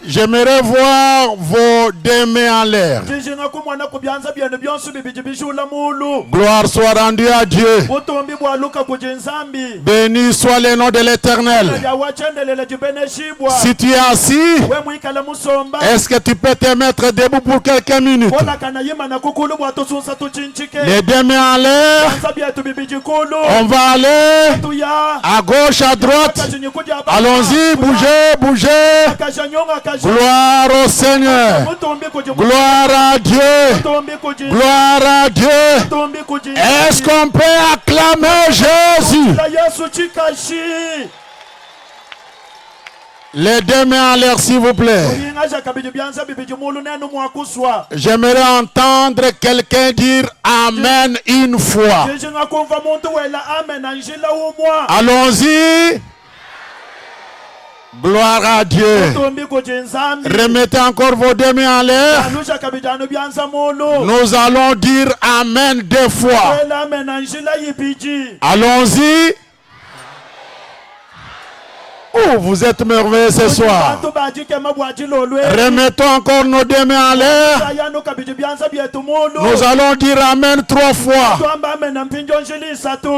J'aimerais voir vos deux mains en l'air. Gloire soit rendue à Dieu. Béni soit le nom de l'Éternel. Si tu es assis, est-ce que tu peux te mettre debout pour quelques minutes? Les deux mains en l'air. On va aller à gauche, à droite. Allons-y, bougez, bougez. Gloire au Seigneur. Gloire à Dieu. Gloire à Dieu. Est-ce qu'on peut acclamer Jésus? Les deux mains en l'air, s'il vous plaît. J'aimerais entendre quelqu'un dire Amen une fois. Allons-y. Gloire à Dieu. Remettez encore vos deux mains en l'air. Nous allons dire Amen deux fois. Allons-y. Oh, vous êtes merveilleux ce soir. Remettons encore nos deux mains en l'air. Nous allons dire Amen trois fois.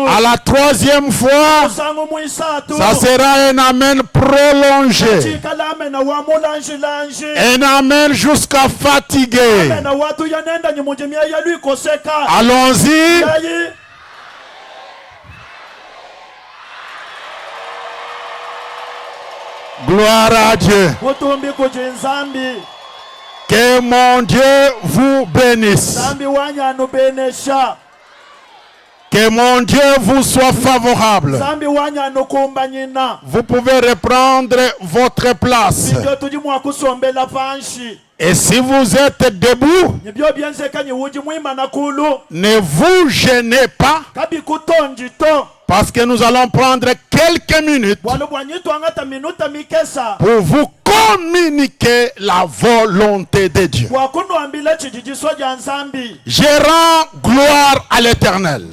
À la troisième fois, ça sera un Amen prolongé. Un Amen jusqu'à fatiguer. Allons-y. Gloire à Dieu. Que mon Dieu vous bénisse. Que mon Dieu vous soit favorable. Vous pouvez reprendre votre place. Et si vous êtes debout, ne vous gênez pas. Parce que nous allons prendre quelques minutes pour vous communiquer la volonté de Dieu. Je rends gloire à l'Éternel,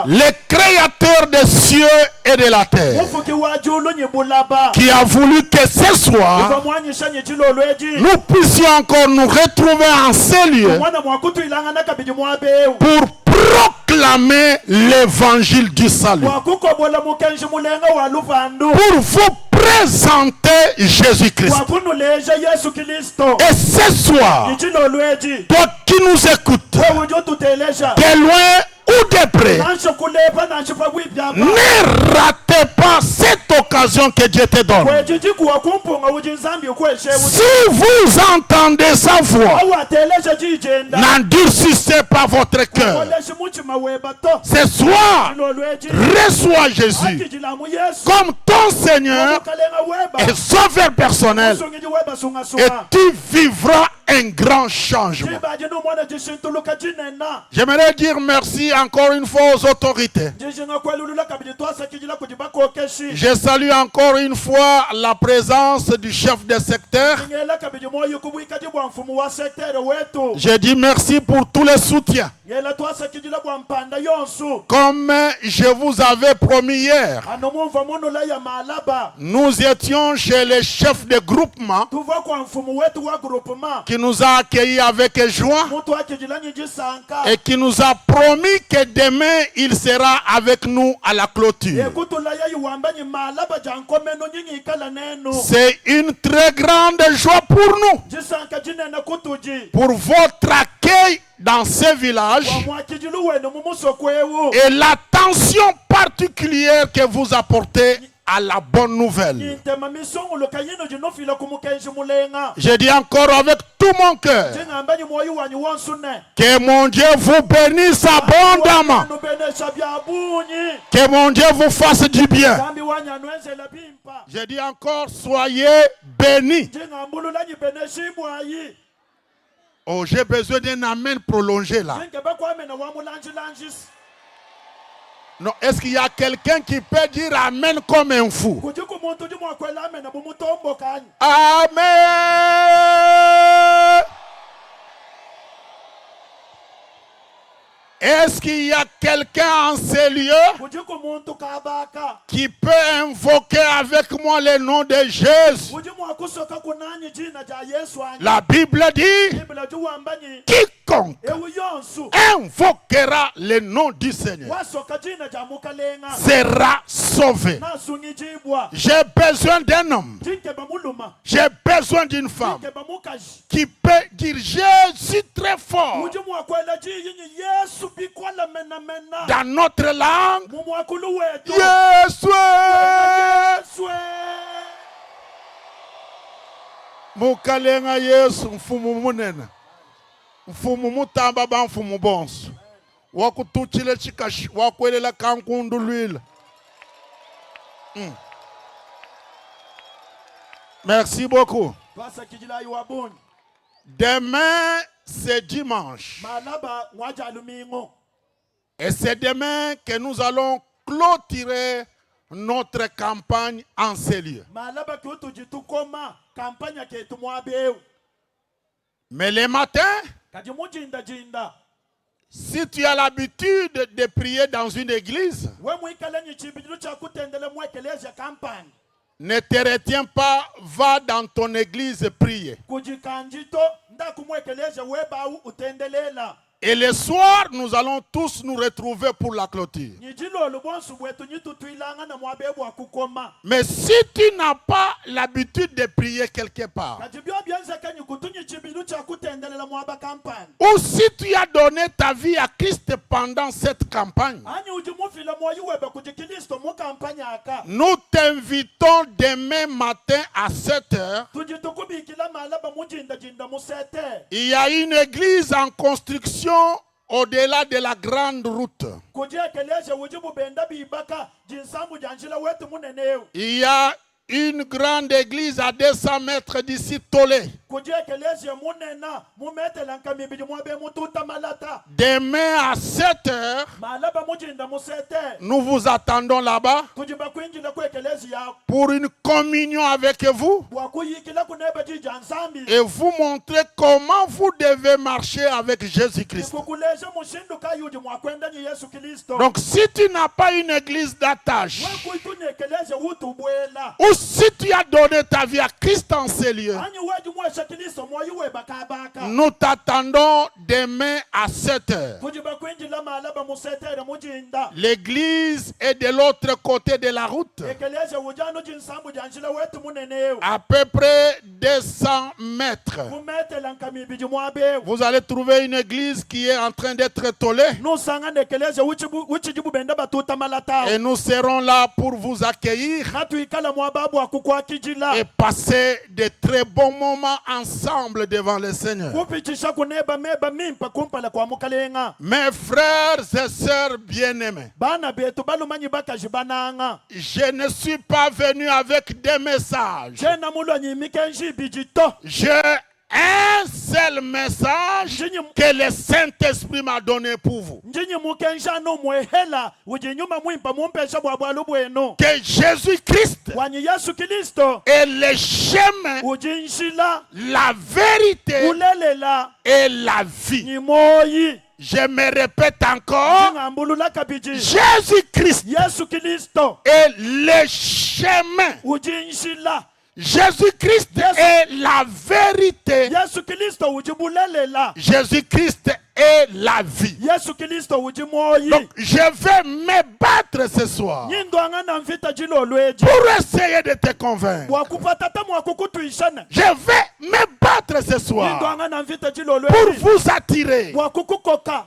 le créateur des cieux et de la terre, qui a voulu que ce soir, nous puissions encore nous retrouver en ces lieux pour proclamer l'évangile du salut, pour vous présenter Jésus-Christ. Et ce soir, toi qui nous écoutes, de loin ou de près, ne ratez pas cette occasion que Dieu te donne. Si vous entendez sa voix, n'endurcissez pas votre cœur. Ce soir, reçois Jésus comme ton Seigneur et Sauveur personnel, et tu vivras un grand changement. J'aimerais dire merci encore une fois aux autorités. Je salue encore une fois la présence du chef de secteur. Je dis merci pour tous les soutiens. Comme je vous avais promis hier, nous étions chez le chef de groupement qui nous a accueillis avec joie et qui nous a promis que demain il sera avec nous à la clôture. C'est une très grande joie pour nous, pour votre accueil dans ce village et l'attention particulière que vous apportez à la bonne nouvelle. Je dis encore avec tout mon cœur que mon Dieu vous bénisse abondamment, que mon Dieu vous fasse du bien. Je dis encore soyez bénis. Oh, j'ai besoin d'un amen prolongé là. Non, est-ce qu'il y a quelqu'un qui peut dire amen comme un fou? Amen. Est-ce qu'il y a quelqu'un en ces lieux qui peut invoquer avec moi le nom de Jésus? La Bible dit, quiconque invoquera le nom du Seigneur sera sauvé. J'ai besoin d'un homme, j'ai besoin d'une femme qui peut dire Jésus très fort dans notre langue. Jésus. Mukalenga Yesu mfumu munene. Mfumu mutamba ba mfumu bonso. Wakutuchile chikashi wakwelela kankundu lwila. Merci beaucoup. Demain, c'est dimanche. Et c'est demain que nous allons clôturer notre campagne en ces lieux. Mais le matin, si tu as l'habitude de prier dans une église, ne te retiens pas, va dans ton église prier. Et le soir, nous allons tous nous retrouver pour la clôture. Mais si tu n'as pas l'habitude de prier quelque part, ou si tu as donné ta vie à Christ pendant cette campagne, nous t'invitons demain matin à 7h. Il y a une église en construction au-delà de la grande route. Il y a une grande église à 200 mètres d'ici, Tolé. Demain à 7h, nous vous attendons là-bas pour une communion avec vous et vous montrer comment vous devez marcher avec Jésus-Christ. Donc si tu n'as pas une église d'attache, ou si tu as donné ta vie à Christ en ces lieux, nous t'attendons demain à 7h. L'église est de l'autre côté de la route, à peu près 200 mètres. Vous allez trouver une église qui est en train d'être tolée. Et nous serons là pour vous accueillir et passer de très bons moments ensemble devant le Seigneur. Mes frères et sœurs bien-aimés, je ne suis pas venu avec des messages. J'ai un seul message que le Saint-Esprit m'a donné pour vous. Que Jésus-Christ est le chemin, la vérité et la vie. Je me répète encore, Jésus-Christ est le chemin. Jésus-Christ est la vérité. Jésus-Christ est la vie. Donc je vais me battre ce soir pour essayer de te convaincre. Je vais me battre ce soir pour vous attirer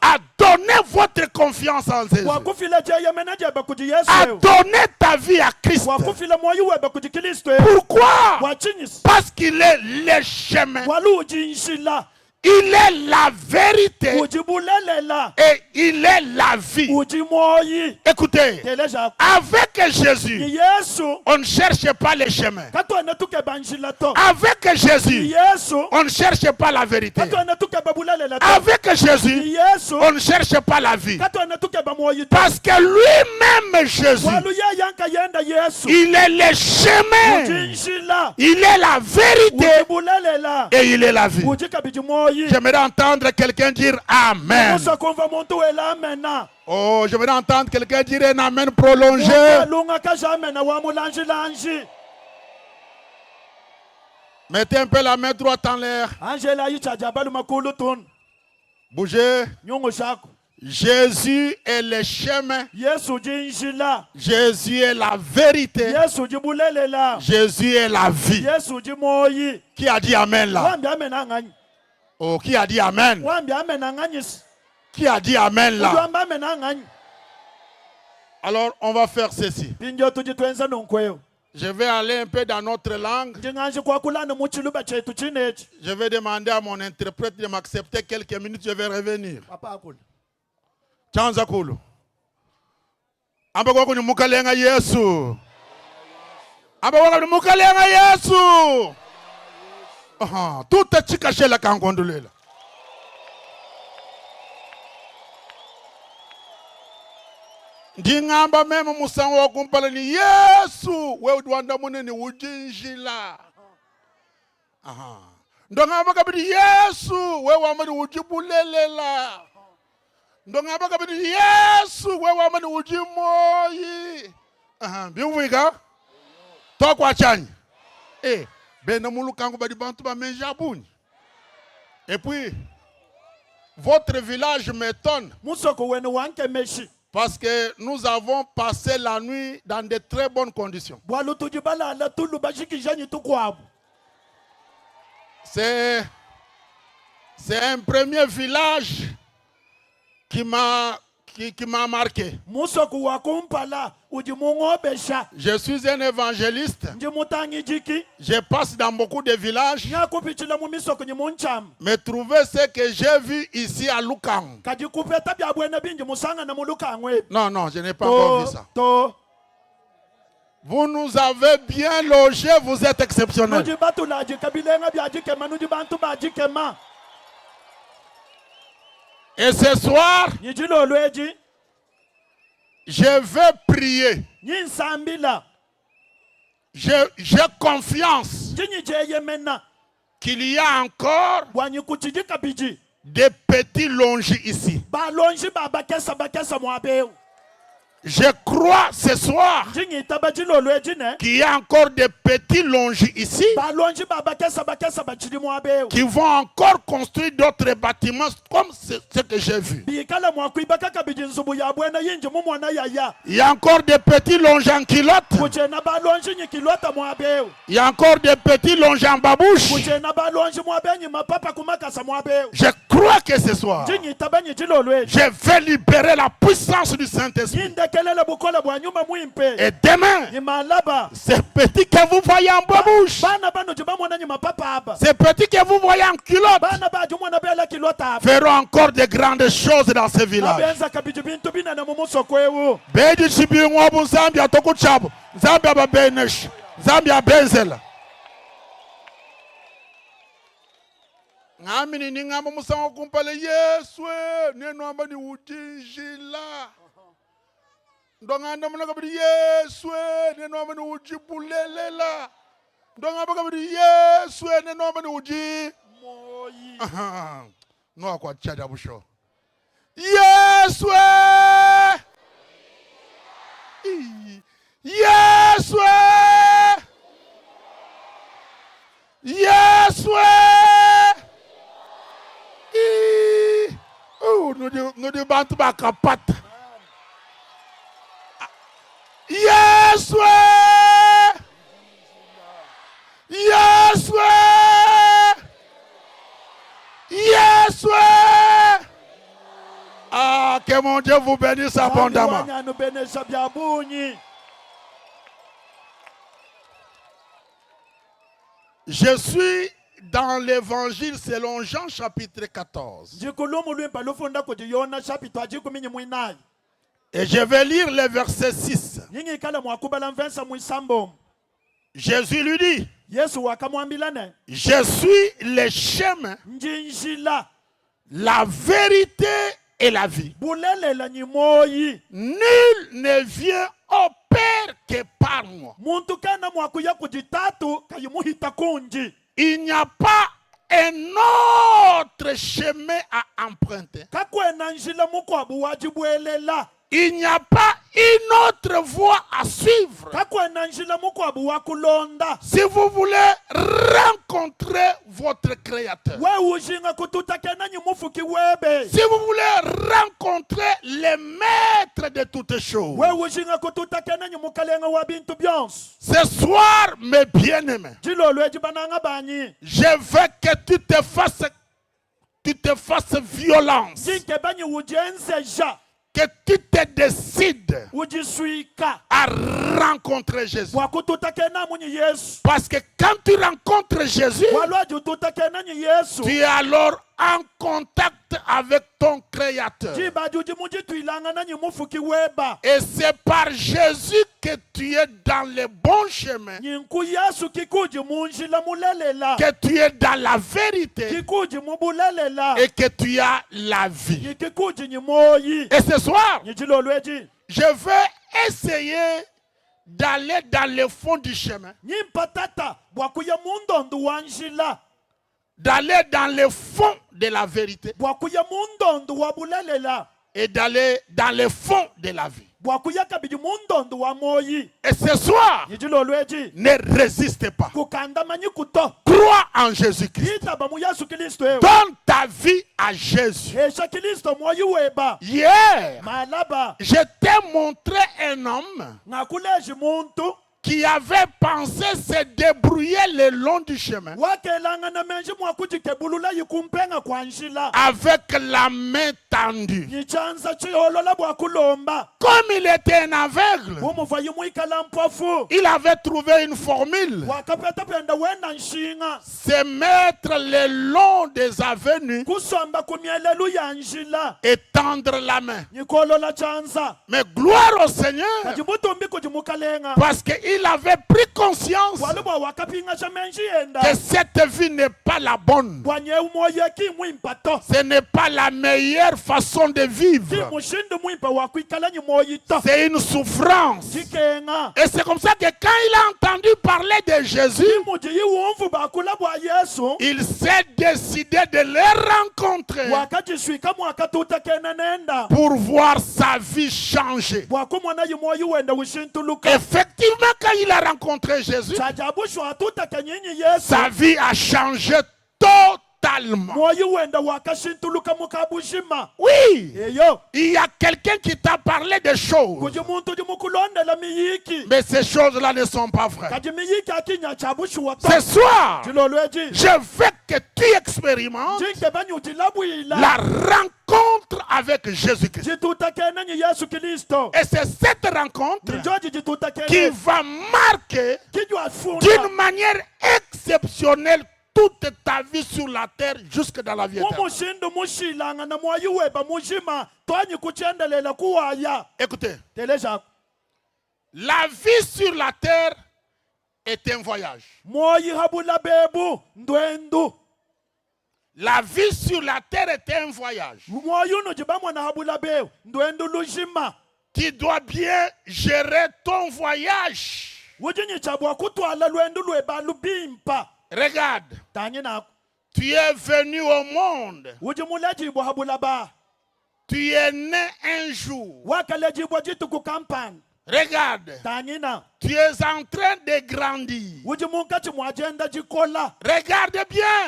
à donner votre confiance en Jésus, à donner ta vie à Christ. Pourquoi? Parce qu'il est le chemin, il est la vérité et il est la vie. Écoutez, avec Jésus, on ne cherche pas le chemin. Avec Jésus, on ne cherche pas la vérité. Avec Jésus, on ne cherche pas la vie. Parce que lui-même, Jésus, il est le chemin, il est la vérité et il est la vie. J'aimerais entendre quelqu'un dire Amen. Oh, j'aimerais entendre quelqu'un dire un Amen prolongé. Mettez un peu la main droite en l'air. Bougez. Jésus est le chemin. Jésus est la vérité. Jésus est la vie. Qui a dit Amen là? Oh, qui a dit Amen? Qui a dit Amen là? Alors, on va faire ceci. Je vais aller un peu dans notre langue. Je vais demander à mon interprète de m'accepter quelques minutes. Je vais revenir. Chanza kulu. Amba kwa kuni mukalenga Yesu. Amba kwa kuni mukalenga Yesu. Tout est chikaché la kangondulela. Ndingamba meme musango wa kumpala ni Yesu. We udwanda munene ujinjila. Ndongamba kabidi Yesu. We wamani ujibulelela. Ndongamba kabidi Yesu. We wamani ujimoyi. Biuwika. Tokwa chanyi. Ben mulukango badi bantu ba menjabuni. Et puis, votre village m'étonne. Parce que nous avons passé la nuit dans de très bonnes conditions. C'est un premier village qui m'a marqué. Je suis un évangéliste. Je passe dans beaucoup de villages. Mais trouver ce que j'ai vu ici à Lukang. Non, je n'ai pas encore vu ça. Vous nous avez bien logés, vous êtes exceptionnels. Et ce soir, je vais prier. J'ai confiance qu'il y a encore des petits longis ici. Je crois ce soir qu'il y a encore des petits longis ici qui vont encore construire d'autres bâtiments comme ce que j'ai vu. Il y a encore des petits longis en culotte. Il y a encore des petits longis en babouche. Je crois que ce soir, je vais libérer la puissance du Saint-Esprit. Et demain, ces petits que vous voyez en babouche, ces petits que vous voyez en culotte, feront encore de grandes choses dans ce village. Ngamini ningamba musango kumpale Yesu neno ambani ujinjila. Ndonganda muna kabidi Yesu neno ambani ujibulelela. Ndongamba kabidi Yesu neno ambani uji moyi. No akwa chaja busho. Yesu Yesu Yesu nous de bantu bakapata. Yesu Yesu Yesu. Ah, que mon Dieu vous bénisse abondamment. Je suis dans l'évangile selon Jean chapitre 14. Et je vais lire le verset 6. Jésus lui dit, je suis le chemin, la vérité et la vie. Nul ne vient au Père que par moi. Il n'y a pas un autre chemin à emprunter. Il n'y a pas une autre voie à suivre. Si vous voulez rencontrer votre Créateur, si vous voulez rencontrer les maîtres de toutes choses, ce soir, mes bien-aimés, je veux que tu te fasses violence, que tu te décides à rencontrer Jésus. Parce que quand tu rencontres Jésus, tu es alors en contact avec ton Créateur. Et c'est par Jésus que tu es dans le bon chemin, que tu es dans la vérité et que tu as la vie. Et ce soir, je vais essayer d'aller dans le fond du chemin, d'aller dans le fond de la vérité et d'aller dans le fond de la vie. Et ce soir, ne résistez pas. Crois en Jésus-Christ. Donne ta vie à Jésus. Hier, je t'ai montré un homme qui avait pensé se débrouiller le long du chemin avec la main tendue. Comme il était un aveugle, il avait trouvé une formule: se mettre le long des avenues et tendre la main. Mais gloire au Seigneur, parce qu'il avait pris conscience que cette vie n'est pas la bonne. Ce n'est pas la meilleure façon de vivre. C'est une souffrance. Et c'est comme ça que quand il a entendu parler de Jésus, il s'est décidé de le rencontrer pour voir sa vie changer. Effectivement, quand il a rencontré Jésus, sa vie a changé totalement. Oui, il y a quelqu'un qui t'a parlé des choses, mais ces choses-là ne sont pas vraies. Ce soir, je veux que tu expérimentes la rencontre avec Jésus-Christ. Et c'est cette rencontre qui va marquer d'une manière exceptionnelle toute ta vie sur la terre jusque dans la vie éternelle. Écoutez, la vie sur la terre est un voyage. La vie sur la terre est un voyage. Tu dois bien gérer ton voyage. Regarde, tu es venu au monde. Tu es né un jour. Regarde, tu es en train de grandir. Regarde bien,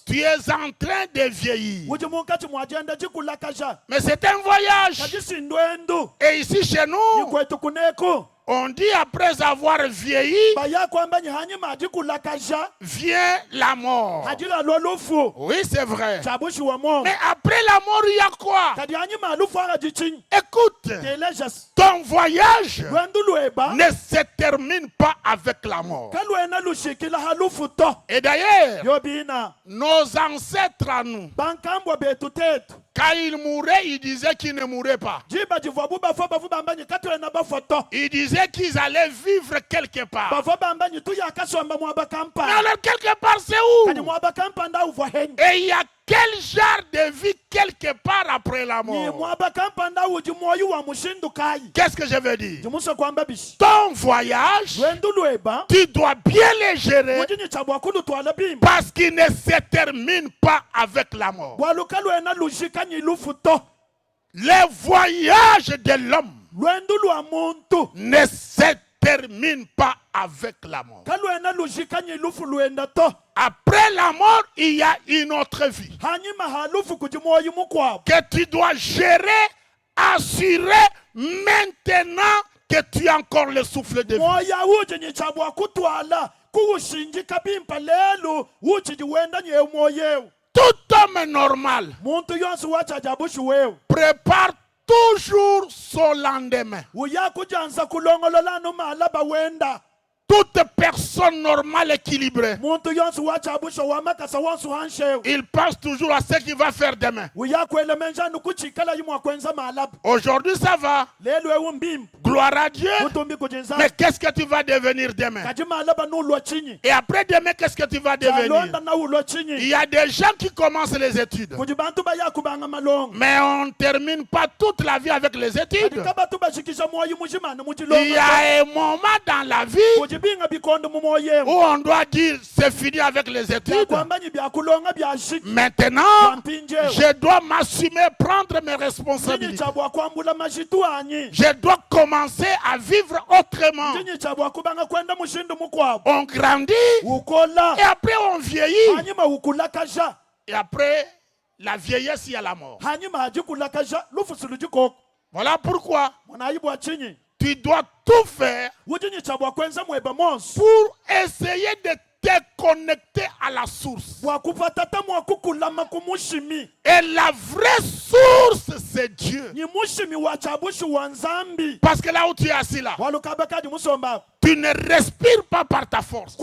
tu es en train de vieillir. Mais c'est un voyage. Et ici chez nous, on dit après avoir vieilli, vient la mort. Oui, c'est vrai. Mais après la mort, il y a quoi? Écoute, ton voyage ne se termine pas avec la mort. Et d'ailleurs, nos ancêtres à nous, quand ils mouraient, ils disaient qu'ils ne mouraient pas. Ils disaient qu'ils allaient vivre quelque part. Mais alors quelque part c'est où? Et il y a quel genre de vie quelque part après la mort? Qu'est-ce que je veux dire? Ton voyage, tu dois bien le gérer parce qu'il ne se termine pas avec la mort. Le voyage de l'homme ne se termine pas avec la mort. Après la mort, il y a une autre vie que tu dois gérer, assurer maintenant que tu as encore le souffle de vie. Tout homme normal prépare toujours son lendemain. Toute personne normale équilibrée, il pense toujours à ce qu'il va faire demain. Aujourd'hui ça va, gloire à Dieu, mais qu'est-ce que tu vas devenir demain? Et après demain, qu'est-ce que tu vas devenir? Il y a des gens qui commencent les études, mais on ne termine pas toute la vie avec les études. Il y a un moment dans la vie où on doit dire c'est fini avec les études. Maintenant, je dois m'assumer, prendre mes responsabilités. Je dois commencer à vivre autrement. On grandit et après on vieillit. Et après la vieillesse, il y a la mort. Voilà pourquoi tu dois tout faire pour essayer de te connecter à la source. Et la vraie source, c'est Dieu. Parce que là où tu es assis là, tu ne respires pas par ta force.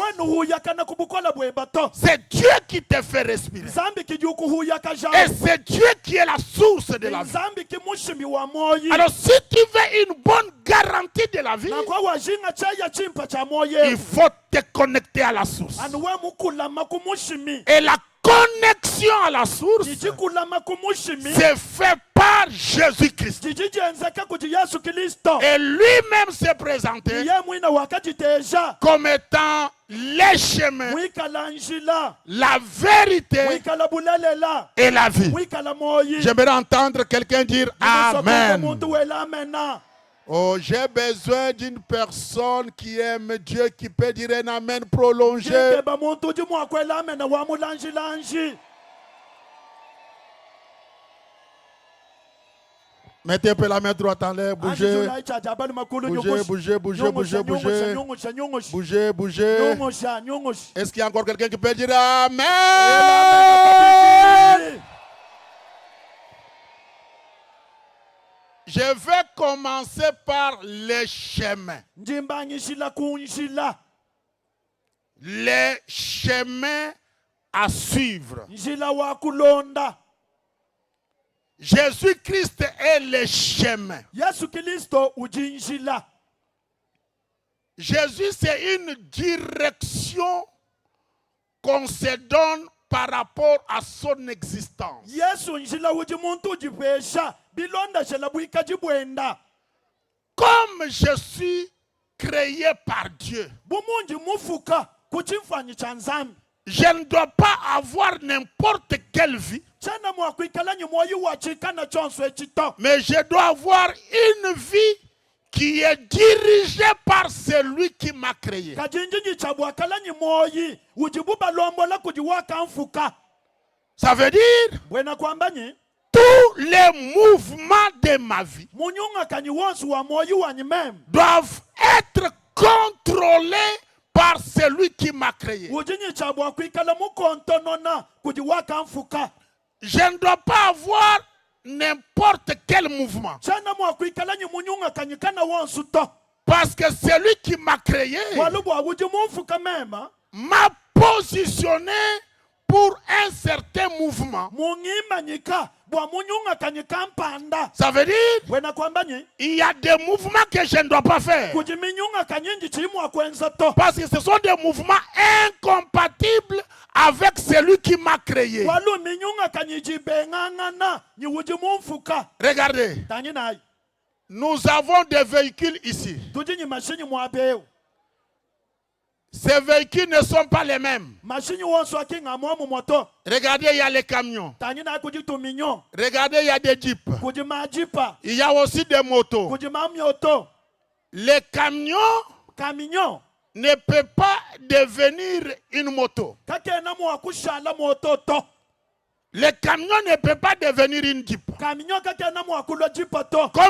C'est Dieu qui te fait respirer. Et c'est Dieu qui est la source de la vie. Alors si tu veux une bonne garantie de la vie, il faut te connecter à la source. Et la connexion à la source, c'est fait par Jésus-Christ. Et lui-même s'est présenté comme étant le chemin, la vérité et la vie. J'aimerais entendre quelqu'un dire Amen. Oh, j'ai besoin d'une personne qui aime Dieu, qui peut dire un amen prolongé. Mettez un peu la main droite en l'air, bougez. Bougez, bougez, bougez, bougez, bougez. Bougez, bougez. Est-ce qu'il y a encore quelqu'un qui peut dire Amen? Je vais commencer par les chemins. Les chemins à suivre. Jésus-Christ est le chemin. Jésus, c'est une direction qu'on se donne par rapport à son existence. Comme je suis créé par Dieu, je ne dois pas avoir n'importe quelle vie, mais je dois avoir une vie qui est dirigée par celui qui m'a créé. Ça veut dire tous les mouvements de ma vie doivent être contrôlés par celui qui m'a créé. Je ne dois pas avoir n'importe quel mouvement. Parce que celui qui m'a créé m'a positionné pour un certain mouvement. Ça veut dire il y a des mouvements que je ne dois pas faire. Parce que ce sont des mouvements incompatibles avec celui qui m'a créé. Regardez. Nous avons des véhicules ici. Ces véhicules ne sont pas les mêmes. Regardez, il y a les camions. Regardez, il y a des jeeps. Il y a aussi des motos. Les camions ne peuvent pas devenir une moto. Les camions ne peuvent pas devenir une jeep. Comme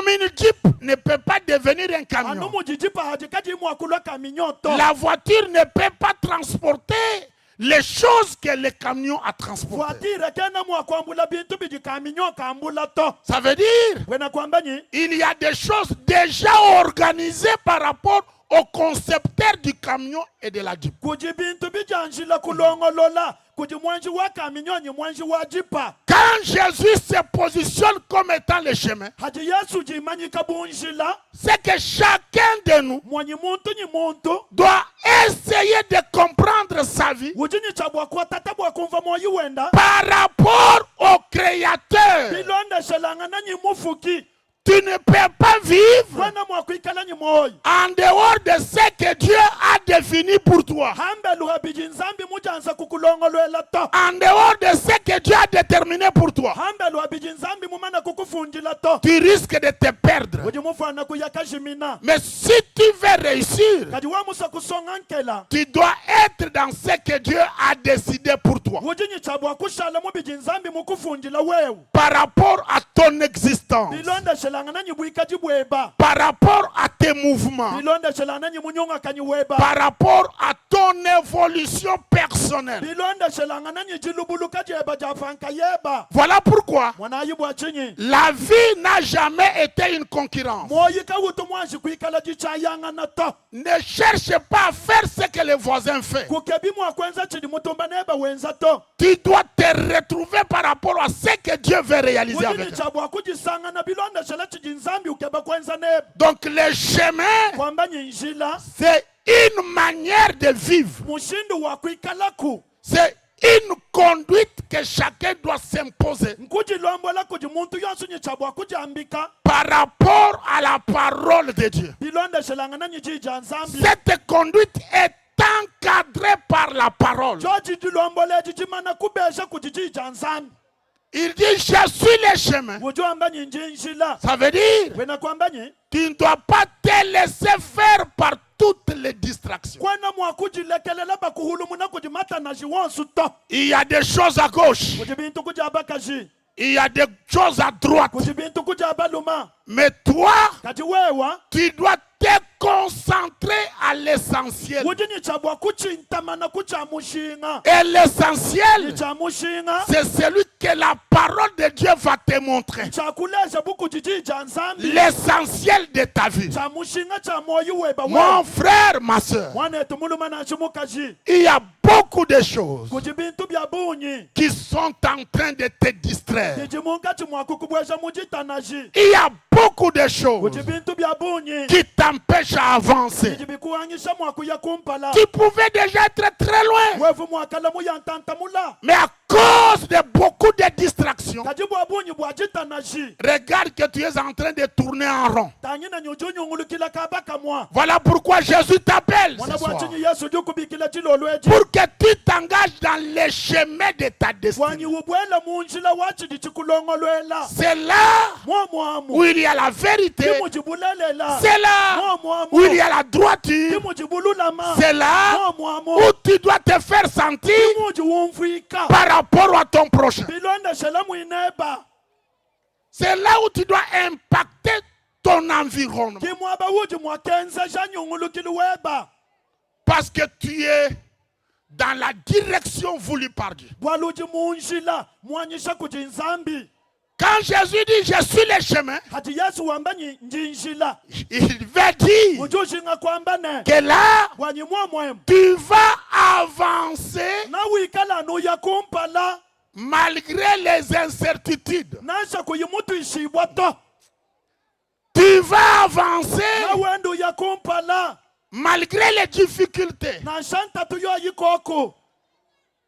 une jeep ne peut pas devenir un camion. La voiture ne peut pas transporter les choses que le camion a transportées. Ça veut dire il y a des choses déjà organisées par rapport au concepteur du camion et de la jeep. Quand Jésus se positionne comme étant le chemin, c'est que chacun de nous doit essayer de comprendre sa vie par rapport au Créateur. Tu ne peux pas vivre en dehors de ce que Dieu a défini pour toi. En dehors de ce que Dieu a déterminé pour toi. Tu risques de te perdre. Mais si tu veux réussir, tu dois être dans ce que Dieu a décidé pour toi. Par rapport à ton existence. Par rapport à tes mouvements. Par rapport à ton évolution personnelle. Voilà pourquoi la vie n'a jamais été une concurrence. Ne cherche pas à faire ce que les voisins font. Tu dois te retrouver par rapport à ce que Dieu veut réaliser avec toi. Donc le chemin, c'est une manière de vivre. C'est une conduite que chacun doit s'imposer par rapport à la parole de Dieu. Cette conduite est encadrée par la parole. Il dit, je suis le chemin. Ça veut dire, tu ne dois pas te laisser faire par toutes les distractions. Il y a des choses à gauche. Il y a des choses à droite. Mais toi, tu dois te concentrer à l'essentiel. Et l'essentiel, c'est celui que la parole de Dieu va te montrer. L'essentiel de ta vie. Mon frère, ma soeur, il y a beaucoup de choses qui sont en train de te distraire. Il y a beaucoup de choses qui t'empêchent à avancer. Tu pouvais déjà être très loin, mais à cause de beaucoup de distractions, regarde que tu es en train de tourner en rond. Voilà pourquoi Jésus t'appelle ce soir, pour que tu t'engages dans les chemins de ta destinée. C'est là où il y a la vérité. C'est là où il y a la droiture. C'est là où tu dois te faire sentir par rapport à ton prochain. C'est là où tu dois impacter ton environnement. Parce que tu es dans la direction voulue par Dieu. Quand Jésus dit je suis le chemin, il veut dire que là, tu vas avancer malgré les incertitudes. Tu vas avancer malgré les difficultés.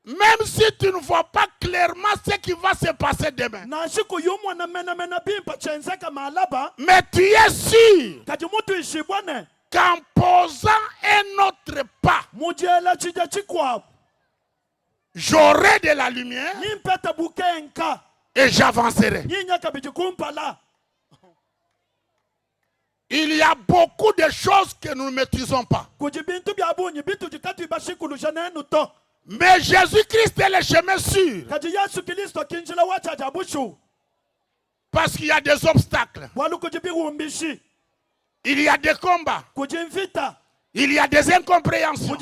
Même si tu ne vois pas clairement ce qui va se passer demain. Mais tu es sûr qu'en posant un autre pas, j'aurai de la lumière et j'avancerai. Il y a beaucoup de choses que nous ne maîtrisons pas. Mais Jésus-Christ est le chemin sûr. Parce qu'il y a des obstacles. Il y a des combats. Il y a des incompréhensions.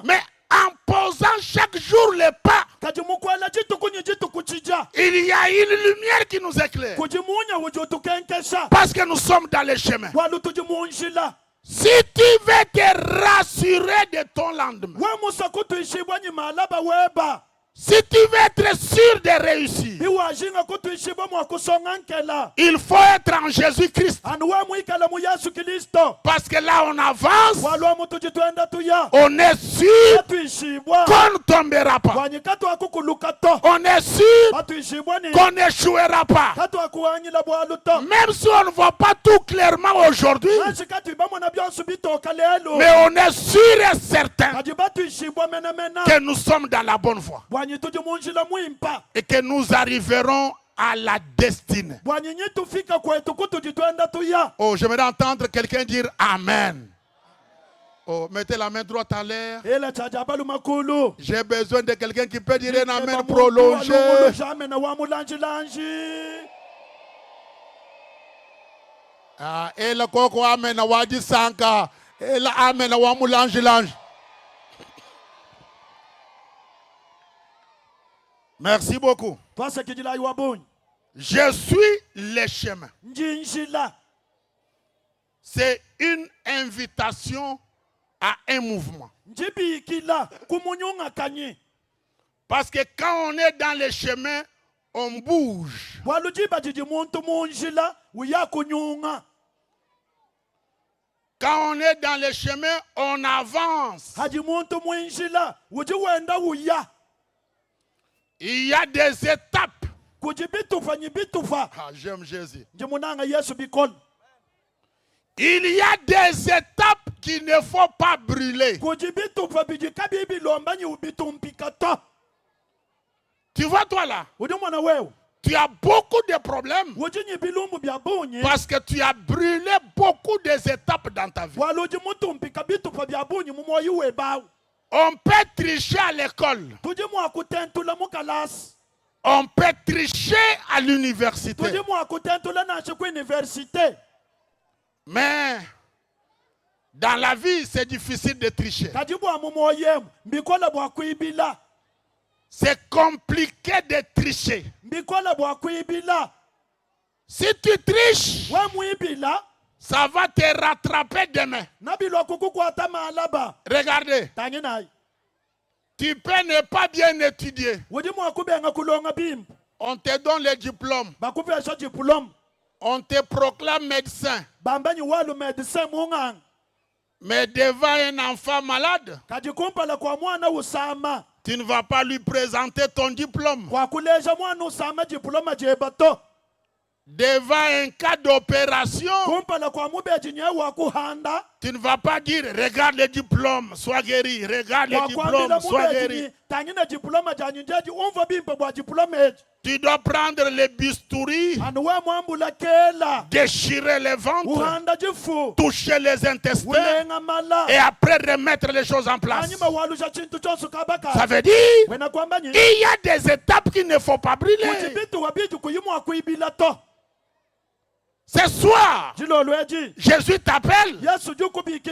Mais en posant chaque jour les pas, il y a une lumière qui nous éclaire. Parce que nous sommes dans le chemin. Si tu veux te rassurer de ton lendemain, si tu veux être sûr de réussir, il faut être en Jésus-Christ. Parce que là on avance, on est sûr qu'on ne tombera pas. On est sûr qu'on n'échouera pas. Même si on ne voit pas tout clairement aujourd'hui, mais on est sûr et certain que nous sommes dans la bonne voie. Et que nous arriverons à la destinée. Oh, j'aimerais entendre quelqu'un dire Amen. Oh, mettez la main droite en l'air. J'ai besoin de quelqu'un qui peut dire un Amen prolongé. Et le coco Amen à Wadi Sanka. Et le Amen à Wamulange Lange. Merci beaucoup. Je suis le chemin. C'est une invitation à un mouvement. Parce que quand on est dans le chemin, on bouge. Quand on est dans le chemin, on avance. Il y a des étapes. Ah, j'aime Jésus. Il y a des étapes qu'il ne faut pas brûler. Tu vois toi là? Tu as beaucoup de problèmes parce que tu as brûlé beaucoup des étapes dans ta vie. On peut tricher à l'école. On peut tricher à l'université. Mais dans la vie, c'est difficile de tricher. C'est compliqué de tricher. Si tu triches, ça va te rattraper demain. Regardez. Tu peux ne pas bien étudier. On te donne le diplôme. On te proclame médecin. Mais devant un enfant malade, tu ne vas pas lui présenter ton diplôme. Devant un cas d'opération, tu ne vas pas dire regarde le diplôme, sois guéri, regarde le diplôme, sois guéri. Tu dois prendre le bistouri, déchirer le ventre, toucher les intestins et après remettre les choses en place. Ça veut dire il y a des étapes qu'il ne faut pas brûler. Ce soir, Jésus t'appelle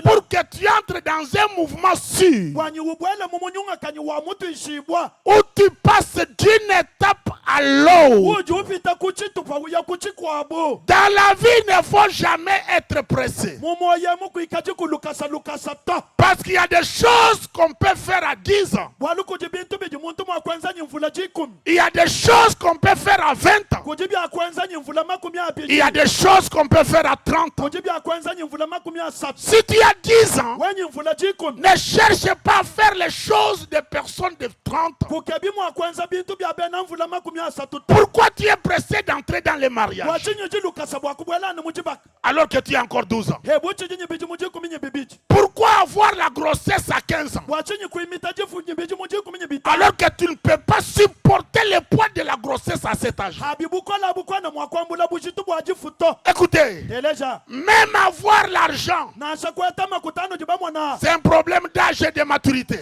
pour que tu entres dans un mouvement sûr où tu passes d'une étape à l'autre. Dans la vie, il ne faut jamais être pressé. Parce qu'il y a des choses qu'on peut faire à 10 ans. Il y a des choses qu'on peut faire à 20 ans. Il y a des choses chose qu'on peut faire à 30 ans. Si tu as 10 ans, ne cherche pas à faire les choses des personnes de 30 ans. Pourquoi tu es pressé d'entrer dans les mariages alors que tu as encore 12 ans? Pourquoi avoir la grossesse à 15 ans alors que tu ne peux pas supporter le poids de la grossesse à cet âge? Écoutez, même avoir l'argent, c'est un problème d'âge et de maturité.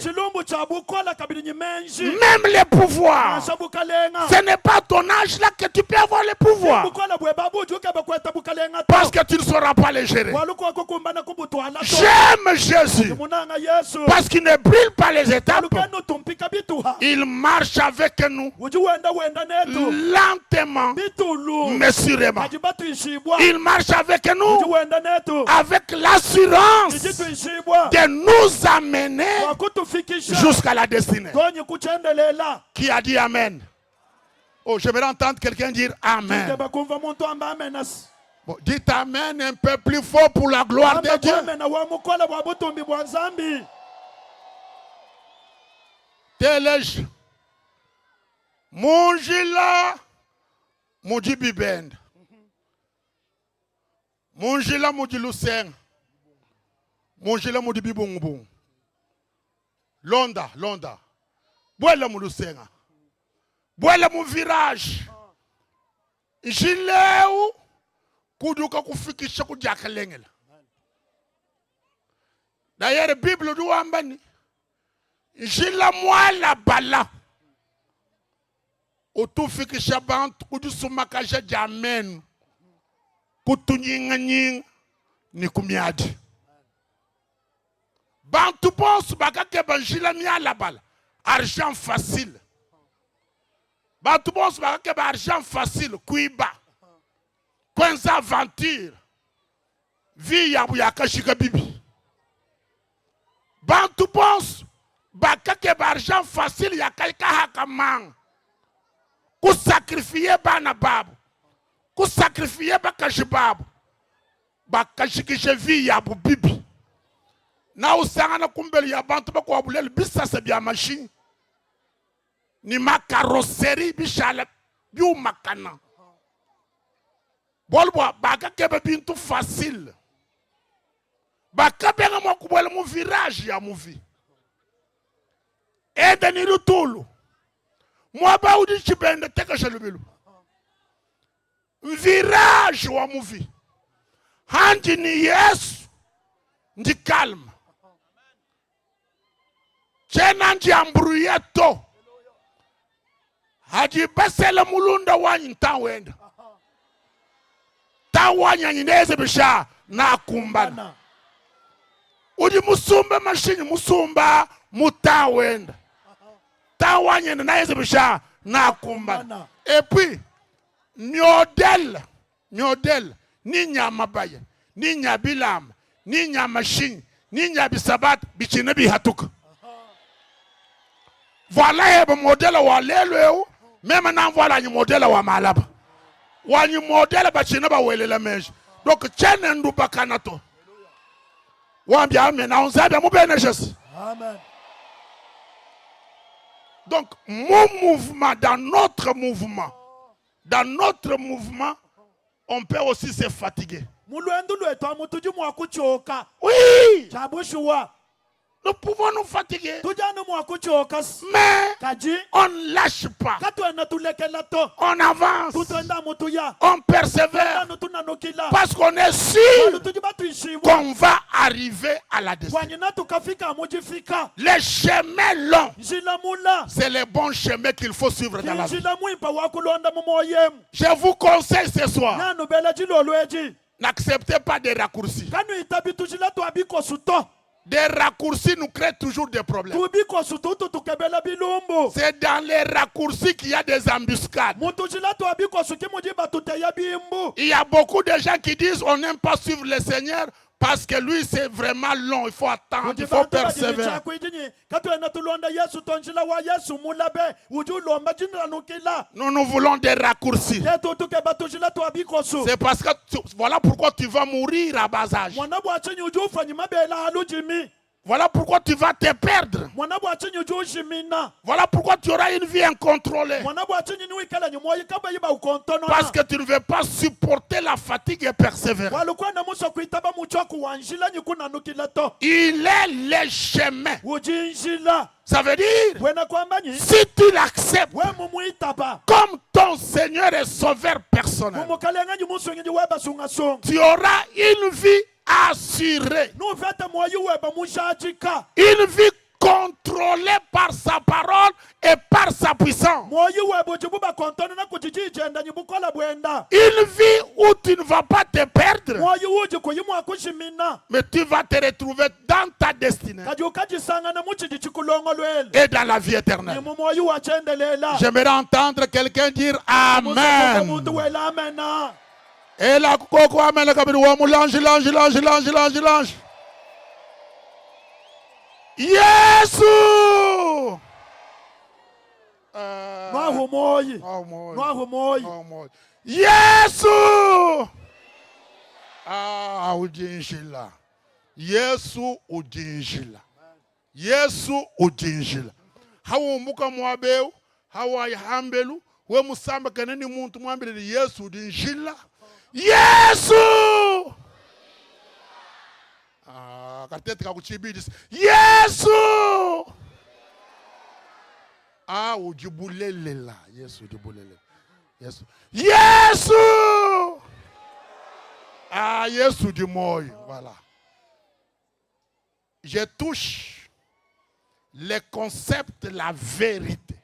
Même les pouvoirs, ce n'est pas à ton âge là que tu peux avoir les pouvoirs, parce que tu ne sauras pas les gérer. J'aime Jésus parce qu'il ne brille pas les étapes. Il marche avec nous lentement mais sûrement. Il marche avec nous avec l'assurance de nous amener jusqu'à la destinée. Qui a dit Amen? Oh, j'aimerais entendre quelqu'un dire Amen. Bon, dites Amen un peu plus fort pour la gloire de Dieu. Telej Munjila Mujibi Bend Munjila Mujiluseng Munjila Mujibi Bungu Londa Bwela Mulusenga Bwela mu virage Njileu kuduka kufikisha kujakalengela. D'ailleurs Bible duambani Njila mwala bala otufikisha bantu kujusumakaja jamenu kutunyinga ni kumiadi bantu bonsu bakake banjila miala bala argent facile bantu bonsu bakake ba argent facile kuiba kwenza aventure vie yabu yakashika bibi bantu bonsu bakake ba argent facile yakaika hakamang ku sacrifier bana babu ku sacrifier bakajibabu bakashikishe vie yabu bibi na usangana kumbeli ya bantu bakwabulele bisasa bya machine ni makaroseri bishala byumakana bolbo bakakebe bintu facile bakabenga mokubwele mu virage ya muvi ede ni lutulu mwaba udi chibende teka shalubilu virage wa muvi handi ni Yesu ndi calme chena ndi ambruyeto haji basela mulunda wanyi ntawenda tawanya nyineze bisha na kumbana udi musumba mashini musumba mutawenda tawanya nyineze bisha na kumbana et puis nyodel ni nyama baya ni nyabilama ni nyamashini ni nyabisabat bichine bihatuka. Voilà le modèle wa lelo même nan voilà le modèle wa malaba wa ni modèle ba chine ba welela meje donc chene ndu bakanato wa bia amen on zabe mu bene Jesus. Amen. Donc mon mouvement dans notre mouvement on peut aussi se fatiguer. Oui. Nous pouvons nous fatiguer. Mais on ne lâche pas. On avance. On persévère. Parce qu'on est sûr qu'on va arriver à la destinée. Les chemins longs, c'est les bons chemins qu'il faut suivre dans la vie. Je vous conseille ce soir, n'acceptez pas des raccourcis. Des raccourcis nous créent toujours des problèmes. C'est dans les raccourcis qu'il y a des embuscades. Il y a beaucoup de gens qui disent on n'aime pas suivre le Seigneur Parce que lui, c'est vraiment long. Il faut attendre, il faut persévérer. Nous voulons des raccourcis. C'est parce que voilà pourquoi tu vas mourir à bas âge. Voilà pourquoi tu vas te perdre. Voilà pourquoi tu auras une vie incontrôlée. Parce que tu ne veux pas supporter la fatigue et persévérer. Il est le chemin. Ça veut dire, si tu l'acceptes comme ton Seigneur et Sauveur personnel, tu auras une vie assurée, une vie contrôlée par sa parole et par sa puissance. Une vie où tu ne vas pas te perdre, mais tu vas te retrouver dans ta destinée et dans la vie éternelle. J'aimerais entendre quelqu'un dire Amen. Et la coco amen la kabiri wa l'ange. Yesu. Yesu. Ah, ujinjila. Yesu ujinjila. Yesu ujinjila. Hawo muka mwabeu, hawa yahambelu, we musamba kaneni muntu mwambile Yesu ujinjila. Yesu! Ah, Yesu! Ah, ujibulele la. Yesu ujibulele. Yesu. Yesu! Ah, Yesu du moy. Voilà. Je touche le concept de la vérité.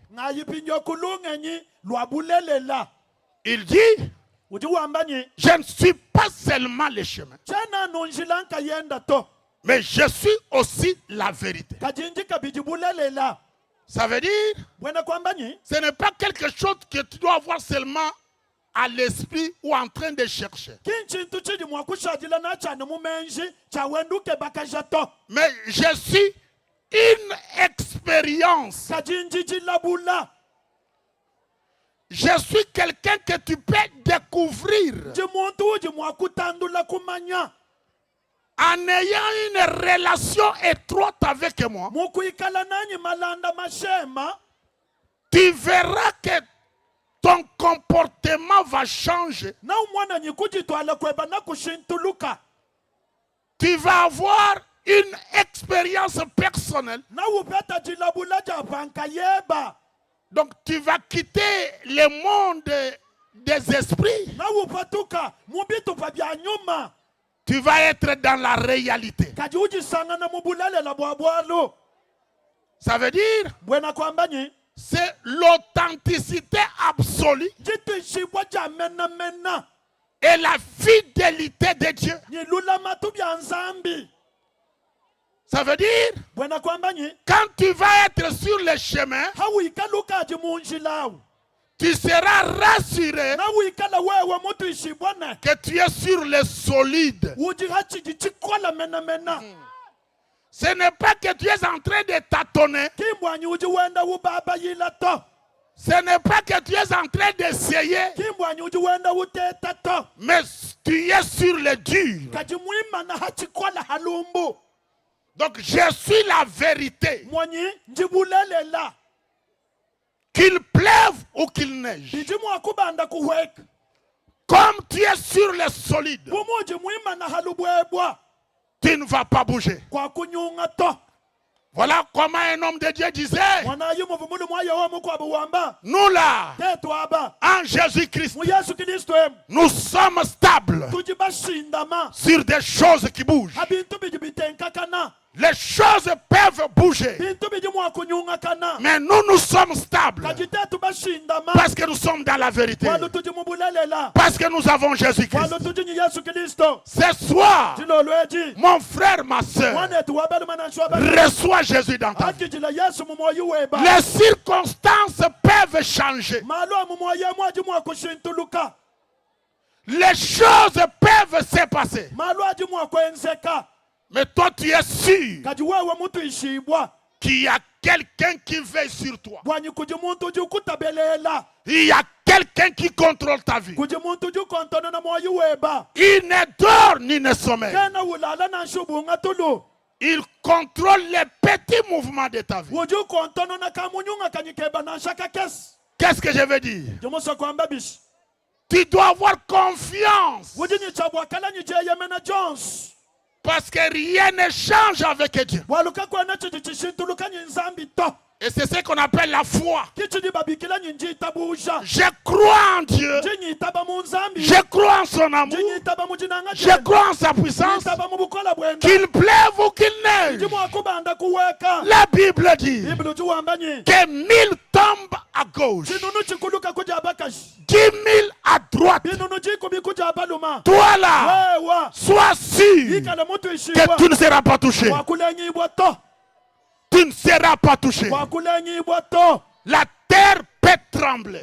Il dit, je ne suis pas seulement le chemin, mais je suis aussi la vérité. Ça veut dire, ce n'est pas quelque chose que tu dois avoir seulement à l'esprit ou en train de chercher. Mais je suis une expérience. Je suis quelqu'un que tu peux découvrir en ayant une relation étroite avec moi. Tu verras que ton comportement va changer. Tu vas avoir une expérience personnelle. Donc tu vas quitter le monde des esprits. Tu vas être dans la réalité. Ça veut dire, c'est l'authenticité absolue et la fidélité de Dieu. Ça veut dire, quand tu vas être sur le chemin, tu seras rassuré que tu es sur le solide. Ce n'est pas que tu es en train de tâtonner. Ce n'est pas que tu es en train d'essayer. Mais tu es sur le dur. Donc je suis la vérité. Qu'il pleuve ou qu'il neige. Comme tu es sur le solide, tu ne vas pas bouger. Voilà comment un homme de Dieu disait, nous là, en Jésus-Christ, nous sommes stables sur des choses qui bougent. Les choses peuvent bouger, mais nous sommes stables parce que nous sommes dans la vérité, parce que nous avons Jésus-Christ. Ce soir, mon frère, ma soeur, reçois Jésus dans ta vie. Les circonstances peuvent changer. Les choses peuvent se passer. Mais toi, tu es sûr qu'il y a quelqu'un qui veille sur toi. Il y a quelqu'un qui contrôle ta vie. Il ne dort ni ne sommeille. Il contrôle les petits mouvements de ta vie. Qu'est-ce que je veux dire? Tu dois avoir confiance. Parce que rien ne change avec Dieu. Et c'est ce qu'on appelle la foi. Je crois en Dieu. Je crois en son amour. Je crois en sa puissance. Qu'il pleuve ou qu'il neige. La Bible dit que 1000 tombent à gauche, 10 000 à droite. Toi là, sois sûr que tu ne seras pas touché. Tu ne seras pas touché. La terre peut trembler.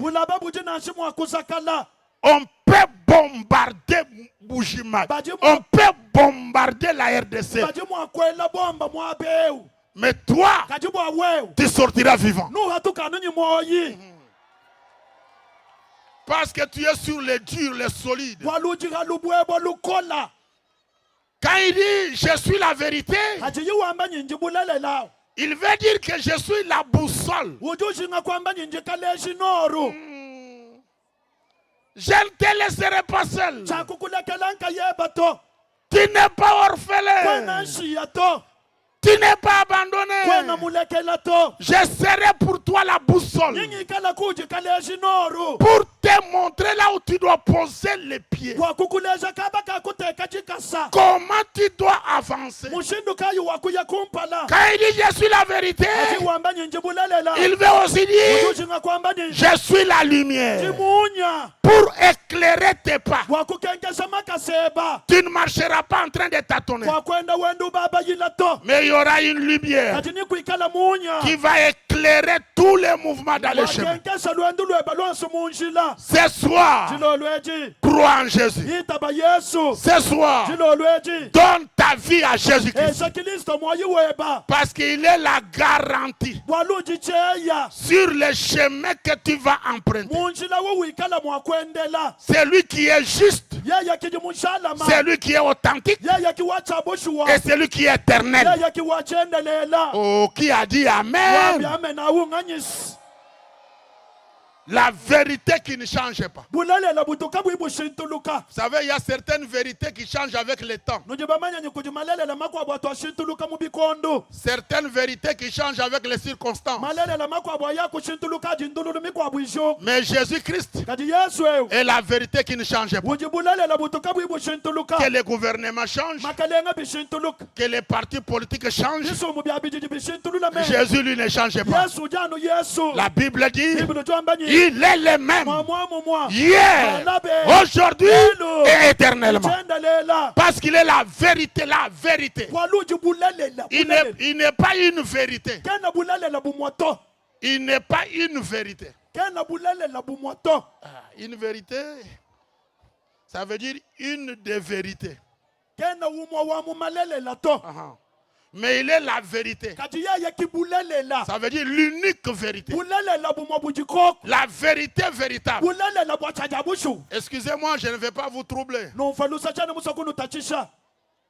On peut bombarder Bujimak. On peut bombarder la RDC. Mais toi, tu sortiras vivant. Parce que tu es sur les durs, les solides. Quand il dit je suis la vérité, il veut dire que je suis la boussole. Je ne te laisserai pas seul. Tu n'es pas orphelin. Tu n'es pas abandonné. Je serai pour toi la boussole. Pour te montrer là où tu dois poser les pieds. Comment tu dois avancer. Quand il dit je suis la vérité, il veut aussi dire je suis la lumière. Pour éclairer tes pas. Tu ne marcheras pas en train de tâtonner. Mais il y aura une lumière qui va éclairer tous les mouvements dans le chemin. Ce soir, crois en Jésus. Ce soir, donne ta vie à Jésus-Christ. Parce qu'il est la garantie sur le chemin que tu vas emprunter. C'est lui qui est juste. C'est lui qui est authentique. Et c'est lui qui est éternel. Oh, qui a dit Amen? La vérité qui ne change pas. Vous savez, il y a certaines vérités qui changent avec le temps. Certaines vérités qui changent avec les circonstances. Mais Jésus-Christ est la vérité qui ne change pas. Que les gouvernements changent, que les partis politiques changent, Jésus lui ne change pas. La Bible dit il est le même hier, aujourd'hui et éternellement. Parce qu'il est la vérité, la vérité. Il n'est pas une vérité. Il n'est pas une vérité. Une vérité, ça veut dire une des vérités. Mais il est la vérité. Ça veut dire l'unique vérité. La vérité véritable. Excusez-moi, je ne vais pas vous troubler.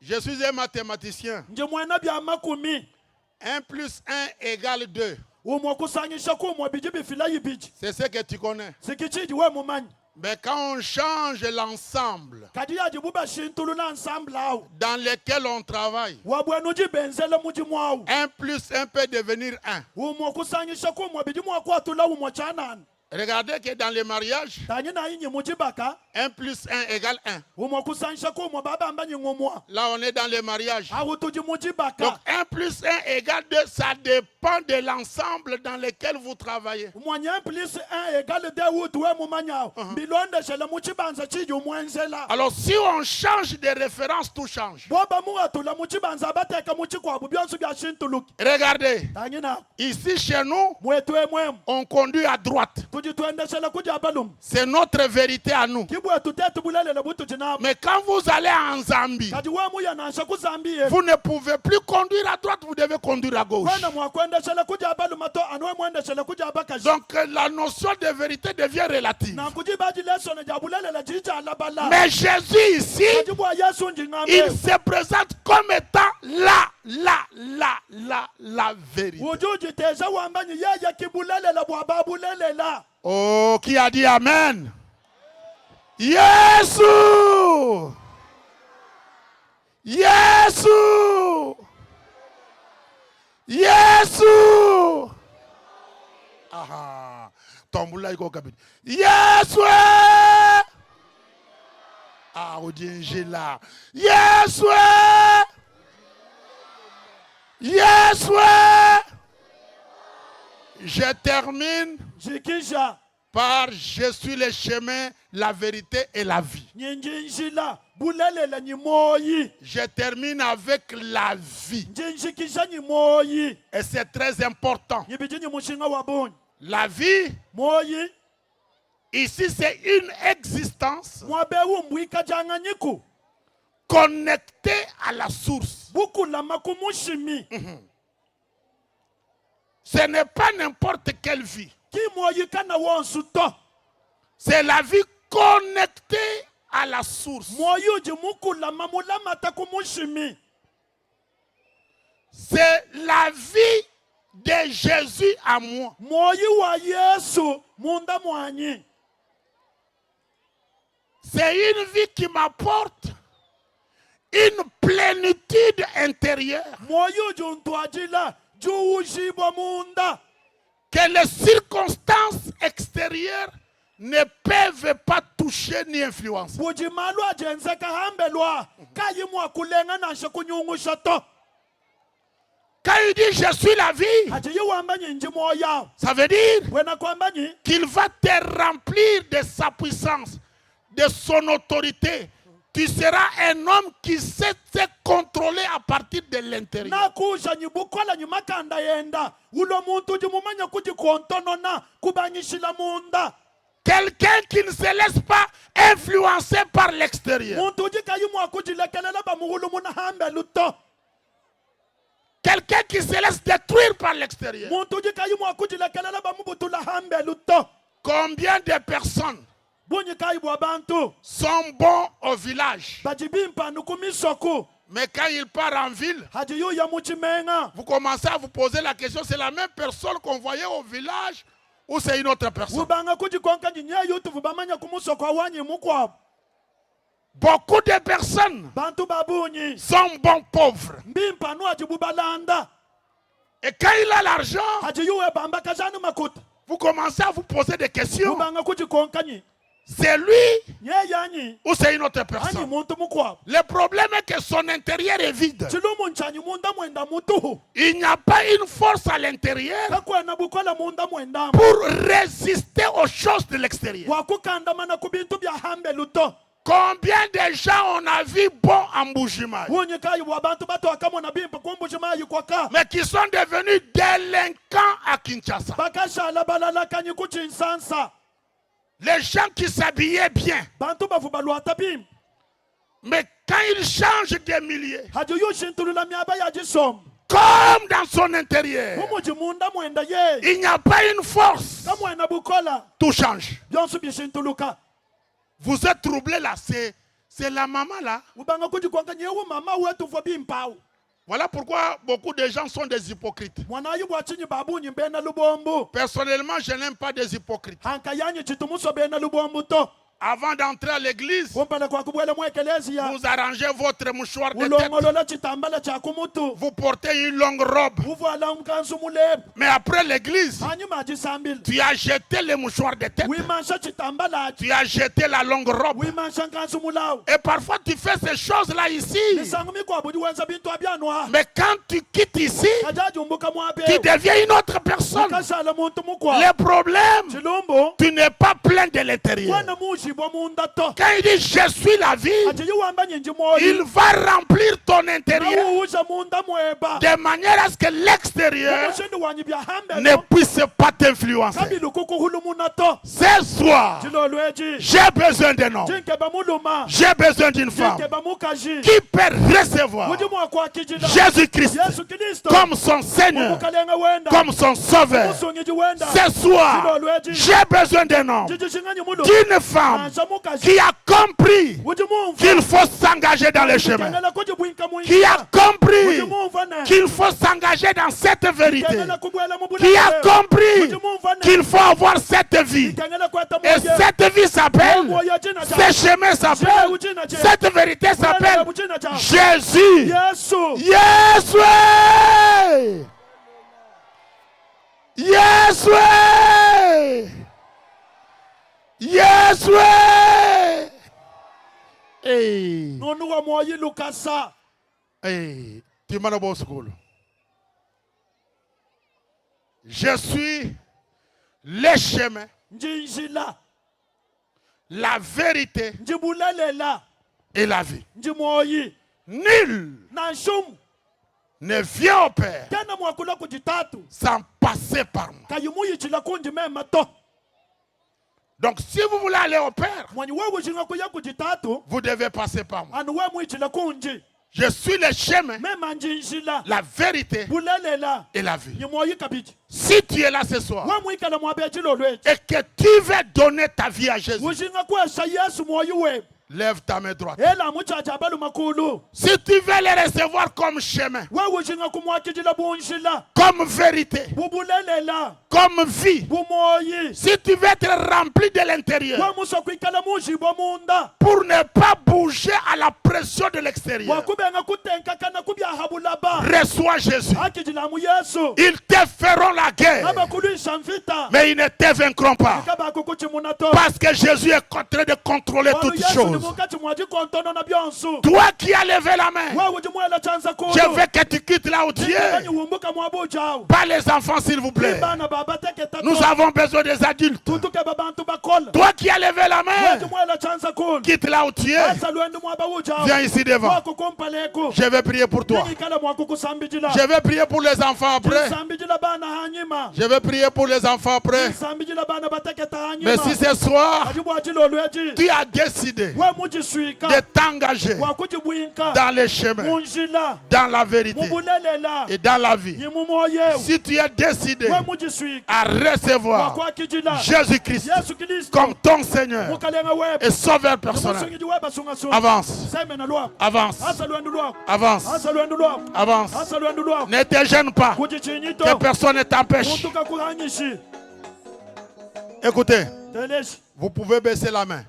Je suis un mathématicien. 1 plus 1 égale 2. C'est ce que tu connais. Mais quand on change l'ensemble dans lequel on travaille, 1 plus 1 peut devenir 1. Regardez que dans les mariages, 1 plus 1 égale 1. Là, on est dans les mariages. Donc, 1 plus 1 égale 2. Ça dépend de l'ensemble dans lequel vous travaillez. Alors, si on change de référence, tout change. Regardez. Ici, chez nous, on conduit à droite. C'est notre vérité à nous. Mais quand vous allez en Zambie, vous ne pouvez plus conduire à droite, vous devez conduire à gauche. Donc la notion de vérité devient relative. Mais Jésus ici, il se présente comme étant la vérité. Oh, qui a dit Amen? Yesu! Yesu! Yesu! Ah, Tomboula iko kabit. Yesu! Ah, Odienje là. Yesu! Yesu! Je termine par je suis le chemin, la vérité et la vie. Je termine avec la vie. Et c'est très important. La vie, ici c'est une existence connectée à la source. Ce n'est pas n'importe quelle vie. C'est la vie connectée à la source. C'est la vie de Jésus à moi. C'est une vie qui m'apporte une plénitude intérieure que les circonstances extérieures ne peuvent pas toucher ni influencer. Quand il dit je suis la vie, ça veut dire qu'il va te remplir de sa puissance, de son autorité. Tu seras un homme qui sait se contrôler à partir de l'intérieur. Quelqu'un qui ne se laisse pas influencer par l'extérieur. Quelqu'un qui se laisse détruire par l'extérieur. Combien de personnes sont bons au village, mais quand ils partent en ville, vous commencez à vous poser la question, c'est la même personne qu'on voyait au village ou c'est une autre personne? Beaucoup de personnes sont bons pauvres. Et quand il a l'argent, vous commencez à vous poser des questions. C'est lui ou c'est une autre personne? Le problème est que son intérieur est vide. Il n'y a pas une force à l'intérieur pour résister aux choses de l'extérieur. Combien de gens on a vu bons en Bujimaï, mais qui sont devenus délinquants à Kinshasa? Les gens qui s'habillaient bien, mais quand ils changent de milieu, comme dans son intérieur, il n'y a pas une force, tout change. Vous êtes troublé là, c'est la maman là. Voilà pourquoi beaucoup de gens sont des hypocrites. Personnellement, je n'aime pas des hypocrites. Avant d'entrer à l'église, vous arrangez votre mouchoir de tête. Vous portez une longue robe. Mais après l'église, tu as jeté le mouchoir de tête. Tu as jeté la longue robe. Et parfois tu fais ces choses-là ici. Mais quand tu quittes ici, tu deviens une autre personne. Le problème, tu n'es pas plein de l'intérieur. Quand il dit je suis la vie, il va remplir ton intérieur de manière à ce que l'extérieur ne puisse pas t'influencer. Ce soir, j'ai besoin d'un homme, j'ai besoin d'une femme qui peut recevoir Jésus-Christ comme son Seigneur, comme son Sauveur. Ce soir, j'ai besoin d'un homme, d'une femme qui a compris qu'il faut s'engager dans le chemin, qui a compris qu'il faut s'engager dans cette vérité, qui a compris qu'il faut avoir cette vie. Et cette vie s'appelle, ce chemin s'appelle, cette vérité s'appelle Jésus. Yes, way. Yes, way. Yes, way. Hey. Hey. Je suis le chemin, la vérité et la vie. Nul ne vient au Père sans passer par moi. Donc si vous voulez aller au Père, vous devez passer par moi. Je suis le chemin, la vérité et la vie. Si tu es là ce soir et que tu veux donner ta vie à Jésus, lève ta main droite. Si tu veux le recevoir comme chemin, comme vérité, comme vie, si tu veux être rempli de l'intérieur pour ne pas bouger à la pression de l'extérieur, reçois Jésus. Ils te feront la guerre, mais ils ne te vaincront pas, parce que Jésus est en train de contrôler toutes choses. Toi qui as levé la main, je veux que tu quittes là où tu es. Pas les enfants, s'il vous plaît. Nous avons besoin des adultes. Toi qui as levé la main, quitte là où tu es. Viens ici devant. Je vais prier pour toi. Je vais prier pour les enfants après. Je vais prier pour les enfants après. Mais si ce soir, tu as décidé de t'engager dans les chemins, dans la vérité et dans la vie, si tu as décidé à recevoir Jésus-Christ comme ton Seigneur et Sauveur personnel, avance, avance, avance, avance. Ne te gêne pas, que personne ne t'empêche. Écoutez, vous pouvez baisser la main.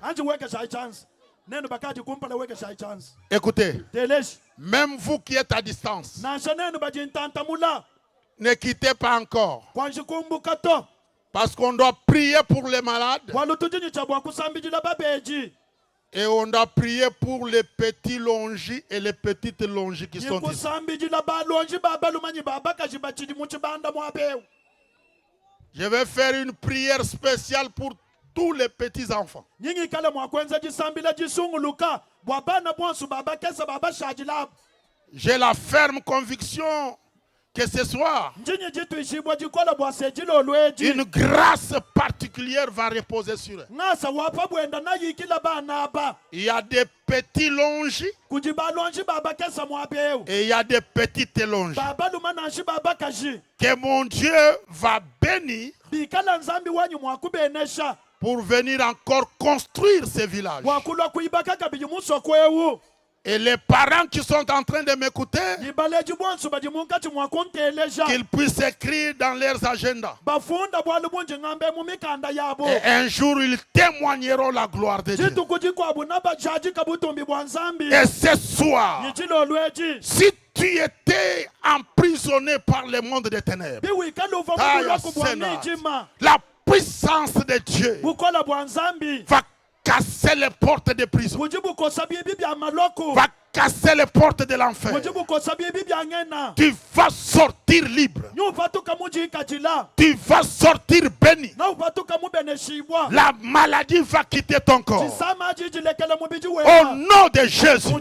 Écoutez, même vous qui êtes à distance, ne quittez pas encore, parce qu'on doit prier pour les malades et on doit prier pour les petits longis et les petites longis qui sont ici. Je vais faire une prière spéciale pour tous les petits enfants. J'ai la ferme conviction que ce soir, une grâce particulière va reposer sur eux. Il y a des petits longis et il y a des petites longis que mon Dieu va bénir pour venir encore construire ces villages. Et les parents qui sont en train de m'écouter, qu'ils puissent écrire dans leurs agendas. Et un jour, ils témoigneront la gloire de Dieu. Et ce soir, si tu étais emprisonné par le monde des ténèbres, la puissance de Dieu va casser les portes de prison, va casser les portes de l'enfer. Tu vas sortir sortir libre. Tu vas sortir béni. La maladie va quitter ton corps. Au nom de Jésus.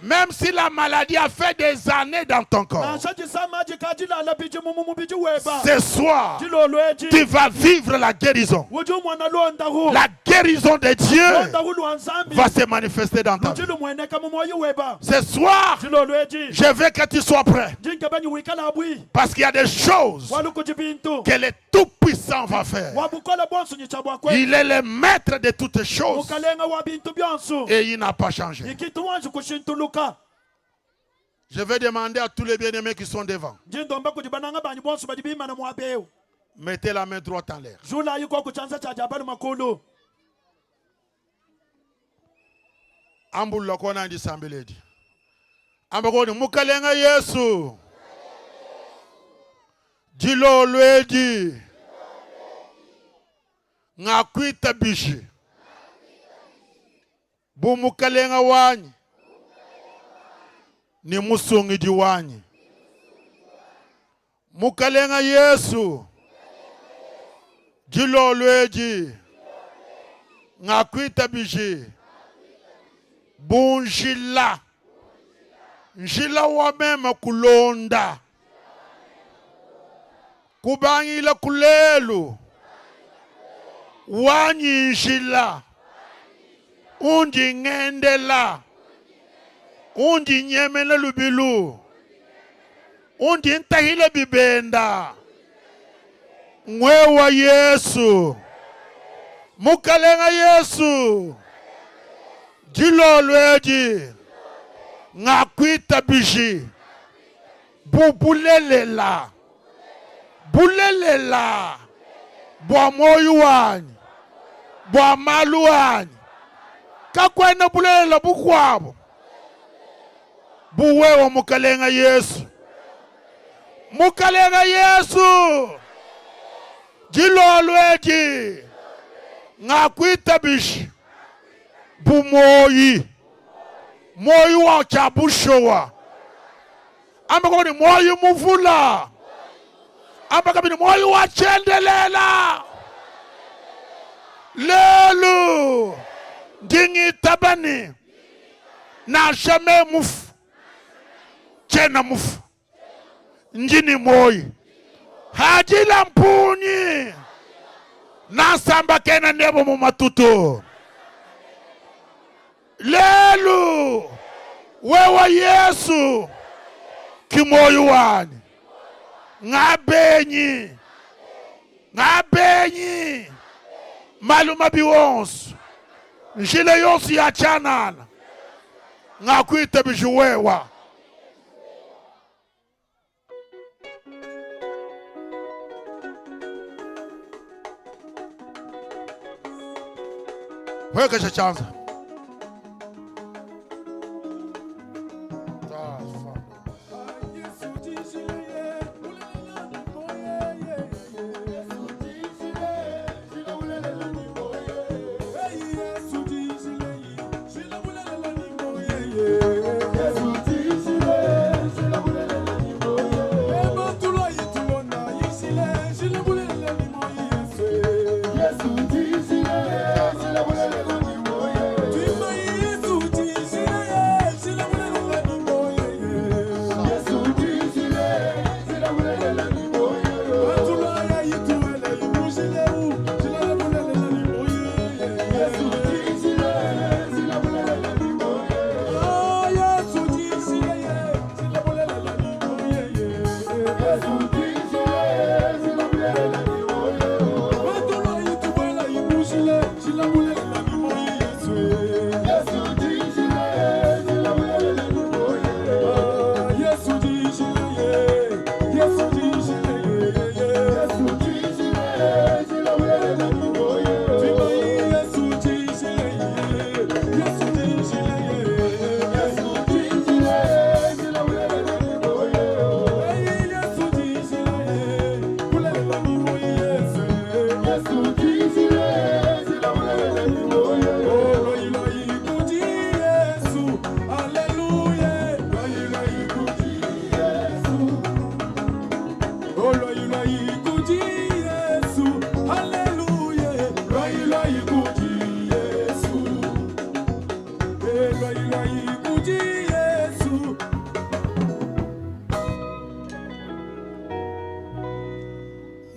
Même si la maladie a fait des années dans ton corps, ce soir, tu vas vivre la guérison. La guérison de Dieu va se manifester dans ta vie. Ce soir, je veux que tu sois prêt. Parce qu'il y a des choses que le Tout-Puissant va faire. Il est le maître de toutes choses. Et il n'a pas changé. Je vais demander à tous les bien-aimés qui sont devant. Mettez la main droite en l'air. Ambul lokona ndi sambeledi. Ambakoni mukalenga Yesu. Dilo lwedi. Ngakwita bishi. Bu mukalenga wanyi. Ni musungi di wanyi. Mukalenga Yesu. Dilo lwedi. Ngakwita bishi. Bunjila. Njila wa mema kulonda. Kubangila kulelu. Wanyi njila. Undi ngendela. Undi nyemele lubilu. Undi ntahile bibenda. Mwewa Yesu. Mukalenga Yesu. Dilo lwedi. Ngakwita bishi. Bubulelela. Bulelela. Bwa moyo wanyi. Bwa malu wanyi. Kakwena bulelela bukwabo. Buwewa mukalenga Yesu. Mukalenga Yesu. Dilo lwedi. Ngakwita bishi. Bumoyi. Moyi wa chabushowa. Ambakoni moyi muvula. Ambakabini moyi wa chendelela. Lelu. Dingi tabani. Na shame mufu. Chena mufu. Njini moyi. Hajila mpuni. Nasamba kena nebo mumatuto. Lelu. Wewa Yesu. Kimoyo wani. Ngabenyi. Ngabenyi. Maluma biwonsu. Njile yonsu ya chanana. Ngakwite bijuwewa. Weka chachanza.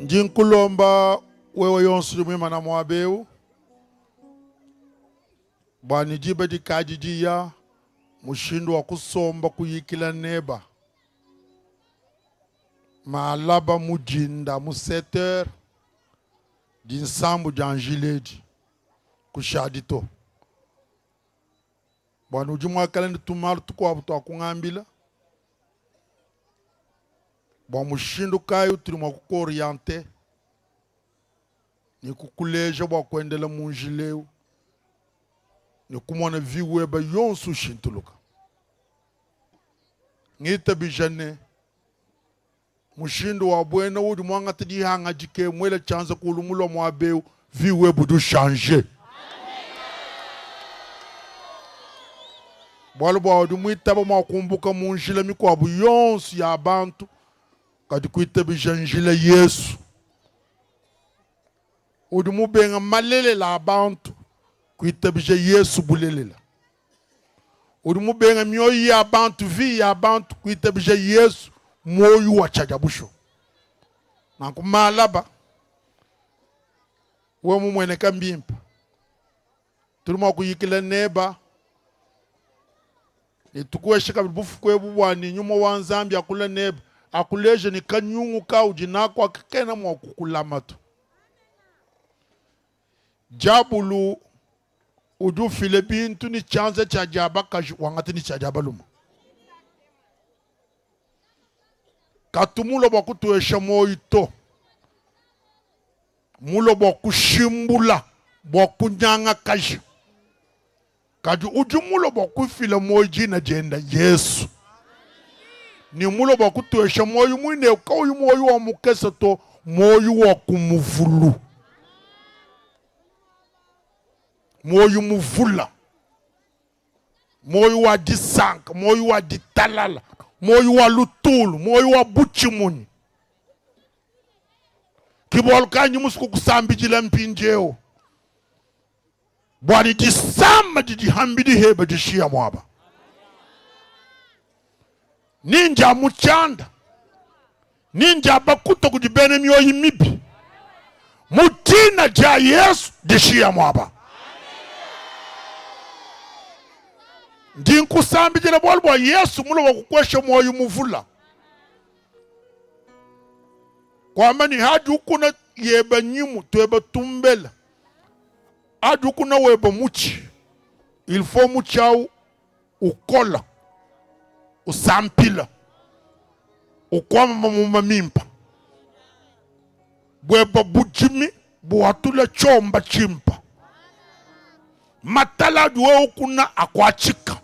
Njinkulomba wewe yonsu mwema na mwabeu. Bani jiba di kajijia mushindu wa kusomba kuyikila neba. Maalaba mujinda museter dinsambu janjiledi kushadito. Bani ujumwa kalende tumaru tuko abuto akungambila. Bani mushindu kayu tulimwa kuko oriente. Ni kukuleja bwa kuendela munjileu. Ni kumwana viweba yonsu shintuluka. Ngita bijane. Mushindu wa bwena wudi mwanga tidi hanga jike mwele chanza kulumulo mwabeu viwebu du changer. Bwalu bwa wadi mwitaba mwakumbuka munjile miku wabu yonsu ya abantu. Kadi kuita bijanjile Yesu. Wudi mubenga malele la abantu. Kuita bija Yesu bulelela. Wudi mubenga mioyi ya abantu vi ya abantu. Kuita bija Yesu moyu wa chajabusho. Na kumalaba. Uwe mwene kambimpa. Tuluma kuyikila neba. Tukuwe shika bibufu kwe buwani nyuma wanzambi akula neba. Akuleje ni kanyungu ka ujinako akikena mwa kukulamatu. Jabulu udu Filipintu ni chanze chajaba wangati ni chajaba luma. Katumulo baku tuesha moito. Mulo baku shimbula baku nyanga kaji. Kaji uju mulo baku fila moji na jenda Yesu. Ni mulo baku tuesha moyu mwine ukawu moyu wa mukesa to moyu wa kumuvulu. Moyu muvula. Moyu wa disanka. Moyu wa ditalala. Moyu wa lutulu. Moyu wa buchimuni. Kibolka nyumusuku kusambijila mpinjeo. Bwani disamba di hambidi heba di shia mwaba. Ninja muchanda. Ninja bakuto kujibene mioyi mibi. Mutina ja Yesu di shia mwaba. Ndinku sambi jela bolbo Yesu mulo wakukwesha moyo muvula. Kwa mani hadi ukuna yeba nyimu tuweba tumbela. Hadi ukuna weba muchi. Ilfo muchau ukola. Usampila. Ukwama mamimpa. Weba bujimi buwatula chomba chimpa. Matala duwe ukuna akwachika.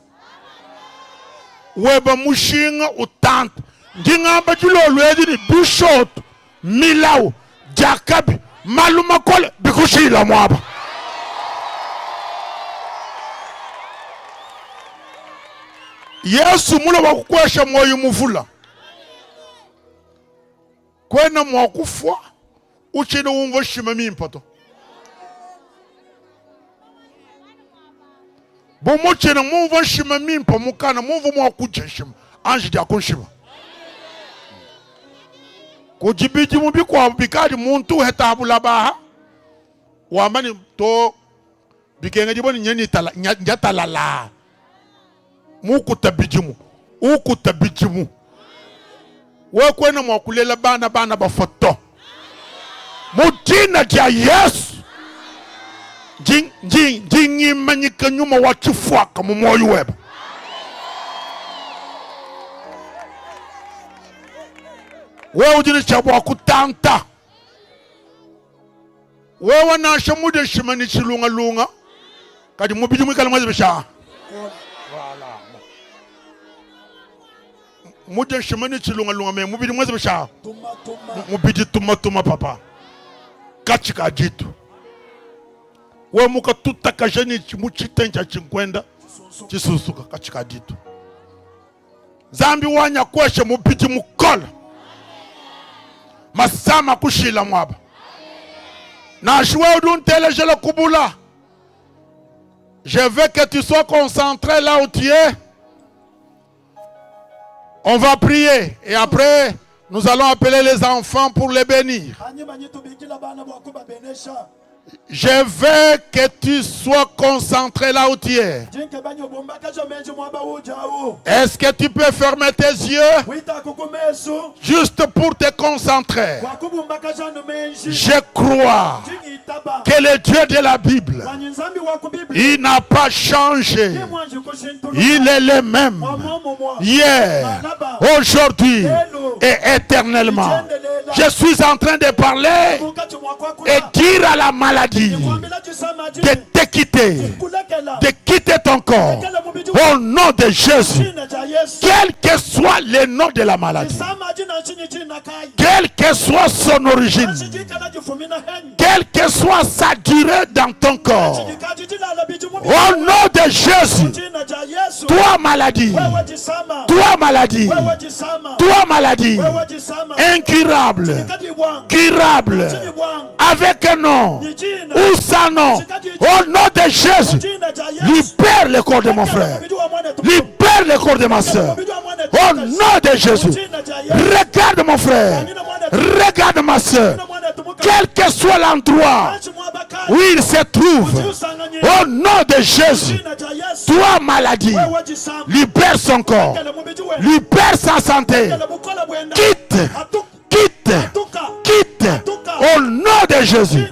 Weba mushinga utanta. Ndingamba jilo lwedi ni Bishop Milau Jakabi Maluma Kole bikushila mwaba. Yesu mula wakukwesha moyo muvula. Kwena mwakufwa uchene ungo shima mimpato. Bomoche na mumva shima mimpa mukana mumva mwakuja shima anji dia kunshima. Kujibiji mubi kwa bikadi muntu hetabula baha. Wamani to bikenga jiboni nyeni njatalala. Muku tabijimu. Uku tabijimu. Wekwena mwakulela bana bafoto. Mutina dia Yesu. Jingi manyika nyuma wachifuaka mumoyu weba. Wewe ujini chabu wakutanta. Wewe nasha mude shimani chilunga lunga. Kadi mubidi mwikala mwezi bisha. Mude shimani chilunga lunga me mubidi mwezi bisha. Mubidi tuma papa. Kachika jitu. We muka tuta kajani muchitenja chinkwenda chisusuka kachika ditu. Zambi wanya kweshe mupiti mukola. Masama kushila mwaba. Na joué udun je le kubula. Je veux que tu sois concentré là où tu es. On va prier. Et après, Nous allons appeler les enfants pour les bénir. Je veux que tu sois concentré là où tu es. Est-ce que tu peux fermer tes yeux juste pour te concentrer? Je crois que le Dieu de la Bible, il n'a pas changé. Il est le même hier, aujourd'hui et éternellement. Je suis en train de parler et dire à la maladie de te quitter, de quitter ton corps au nom de Jésus. Quel que soit le nom de la maladie, quelle que soit son origine, quelle que soit sa durée dans ton corps, au nom de Jésus, toi maladie, toi maladie, toi maladie, incurable, curable, avec un nom ou sans nom, au nom de Jésus, libère le corps de mon frère, libère le corps de ma soeur, au nom de Jésus. Regarde mon frère, regarde ma soeur, quel que soit l'endroit où il se trouve, au nom de Jésus, toi maladie, libère son corps, libère sa santé, quitte, quitte, quitte, au nom de Jésus.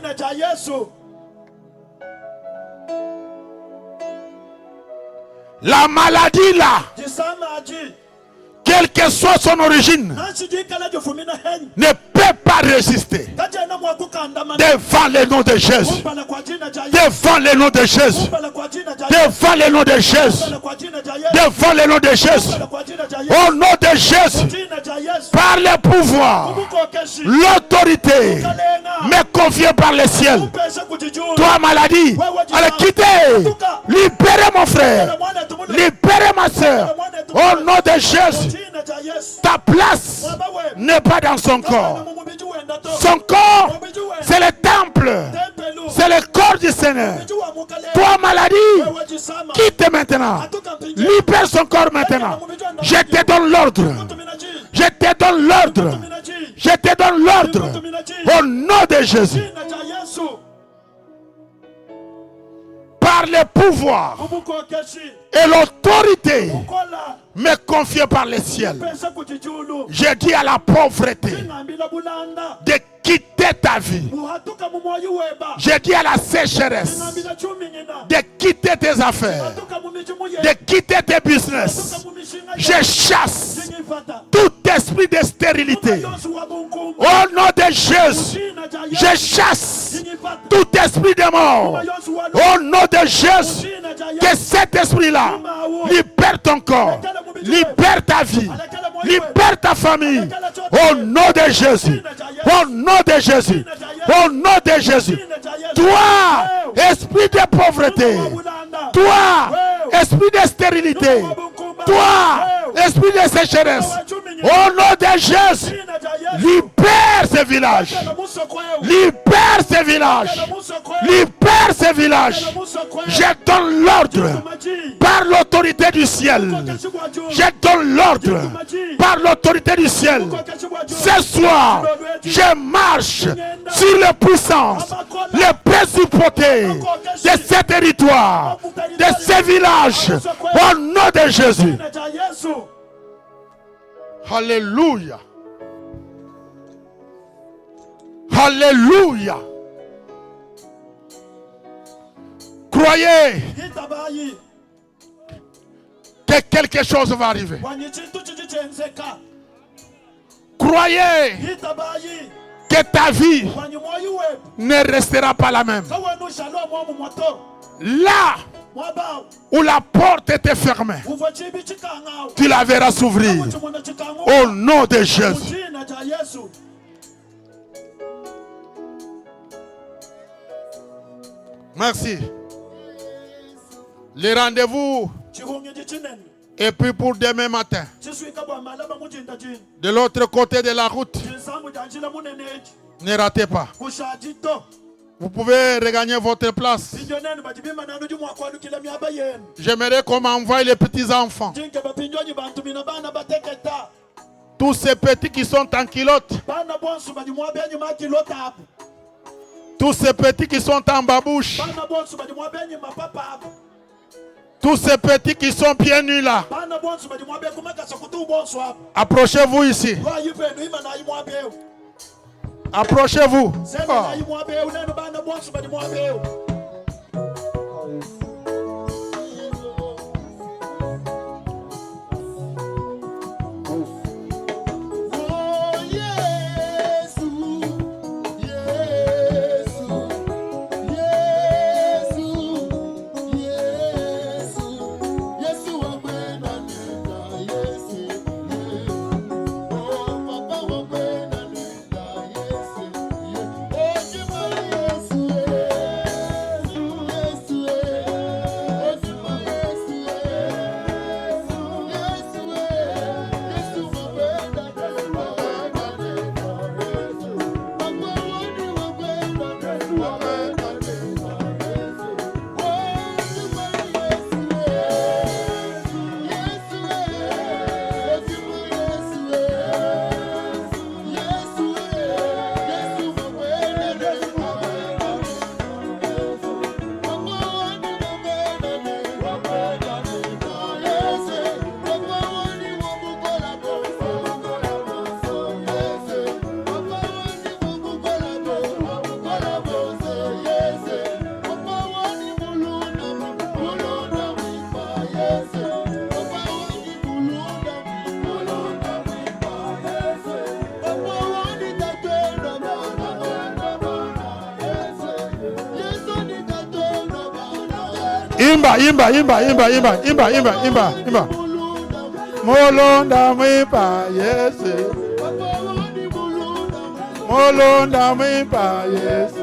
La maladie là, quelle que soit son origine, ne peut pas résister devant le nom de Jésus, devant le nom de Jésus, devant le nom de Jésus, devant le nom de Jésus, au nom de Jésus, par le pouvoir, l'autorité me confiée par le ciel. Toi maladie, allez quitter, libérez mon frère, libérez ma soeur, au nom de Jésus. Ta place n'est pas dans son corps. Son corps, c'est le temple, c'est le corps du Seigneur. Toi maladie, quitte maintenant, libère son corps maintenant. Je te donne l'ordre, je te donne l'ordre, je te donne l'ordre, au nom de Jésus. Par le pouvoir et l'autorité me confiée par le ciel, je dis à la pauvreté de quitter ta vie. Je dis à la sécheresse de quitter tes affaires, de quitter tes business. Je chasse tout esprit de stérilité. Au nom de Jésus, je chasse tout esprit de mort. Au nom de Jésus, que cet esprit-là libère ton corps, libère ta vie, libère ta famille. Au nom de Jésus, au nom de Jésus, au nom de Jésus. Toi, esprit de pauvreté, toi, esprit de stérilité, toi, esprit de sécheresse, au nom de Jésus, libère ce village, libère ce village, libère ce village. Je donne l'ordre par l'autorité du ciel. Je donne l'ordre par l'autorité du ciel. Ce soir, je marche sur les puissances, les principautés de ce territoire, de ce village, au nom de Jésus. Alléluia. Alléluia. Croyez que quelque chose va arriver. Croyez que ta vie ne restera pas la même. Là où la porte était fermée, tu la verras s'ouvrir au nom de Jésus. Merci. Les rendez-vous et puis pour demain matin, de l'autre côté de la route, ne ratez pas. Vous pouvez regagner votre place. J'aimerais qu'on m'envoie les petits enfants. Tous ces petits qui sont en culotte. Tous ces petits qui sont en babouche. Tous ces petits qui sont pieds nus là. Approchez-vous ici. Approchez-vous. Imba. Molonda mwipa Yesu. Molonda mwipa Yesu.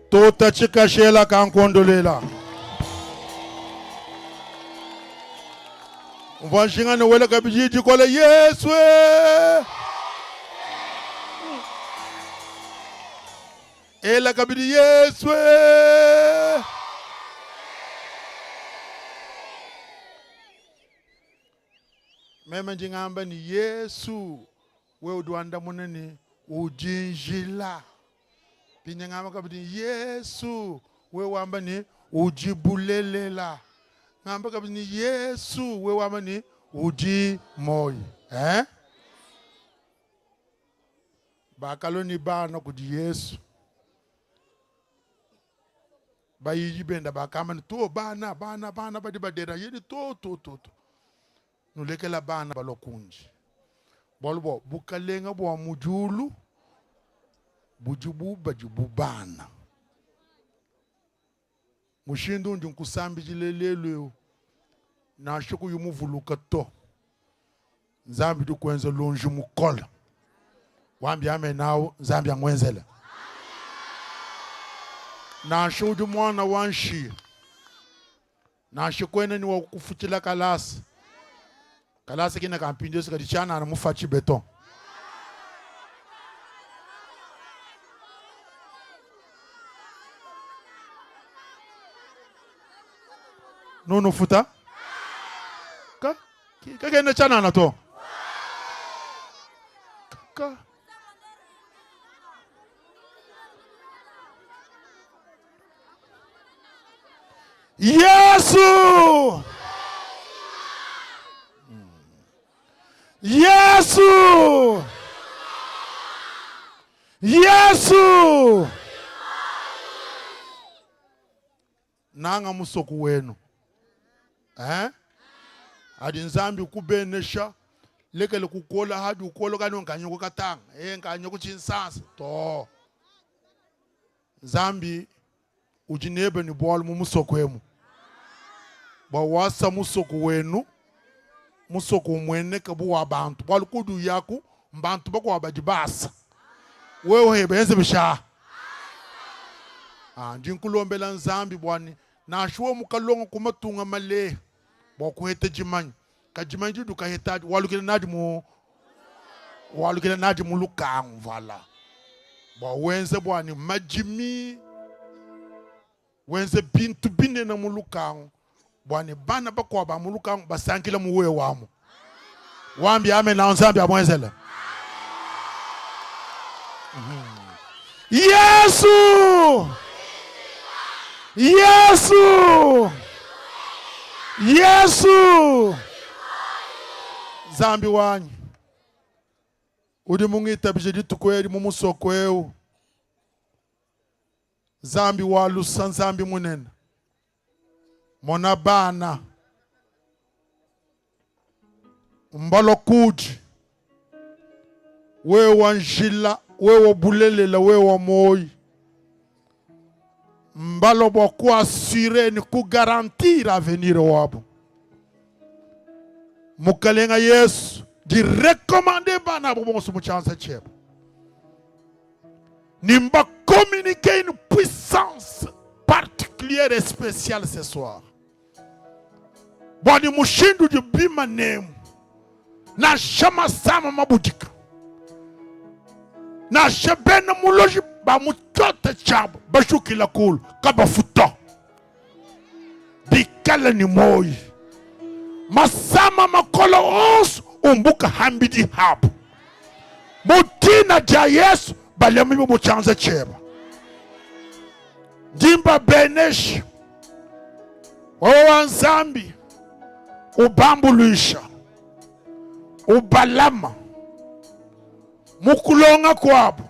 Tota chikashela kankondolela. Mvashingane wele kabijiji kole Yesu. Ela kabidi Yesu. Meme njingamba ni Yesu. We udwanda munene ujinjila. Pinyangama kabidi Yesu. We wamba ni ujibulelela. Ngamba kabidi Yesu. We wamba ni uji moi. Bakalo ni bana kudi Yesu. Bayi benda bakama ni to bana badi badera yedi to. Nulekela bana balokunji. Bolbo bukalenga bwa mujulu. Bujubu bajubu bana. Mushindu njunkusambi jilelelwe. Na shoku yumuvuluka to. Nzambi du kwenze lonju mukola. Wambi ame nao nzambi amwenzele. Na shoju mwana wanshi. Na shokwene ni wakufutila kalasi. Kalasi kina kampindio sika dichana na mufachi beton. No futa? Kake ne chana na to? Yesu! Yesu! Yesu! nanga musoku wenu. Adi nzambi kubenesha lekele kukola hadi ukolo kanu nkanyo kukatanga nkanyo kuchinsansa to nzambi ujinebe ni bwala mu musoko wenu bawasa musoko wenu musoko mwene kabu wabantu bwala kudu yaku mbantu bako wabajibasa wewe hebenze bisha ndinkulombela nzambi bwani na shuwa mukalongo kumatunga male bokuhete jimanyi kajimanyi duka heta walukile nadi mu lukangu vala bo wenze bwani majimi wenze bintu bine na mu lukangu bwani bana bakwa ba mu lukangu basankila mu we wamo wambi amen na nzambi amwenzela Yesu Yesu Yesu Zambi wanyi udi mungita bijedi tukweli mumusoko eu Zambi walusa nzambi munene mona bana mbalo kuji wewe wanjila wewe bulelela wewe moi mbalo boku assurer ni ku garantir avenir wabo mukalenga Yesu di recommander bana bo su muchanza chebo nimba communiquer une puissance particulière et spéciale ce soir boni mushindu di bima nemu na shama sama mabudika na shebena muloji ba mutote chabo bashukila kulu kaba futo bikala ni moi masama makolo os umbuka hambidi hapo mutina ja Yesu balemi bo chanza cheba dimba benesh wanzambi ubambulisha ubalama mukulonga kwabo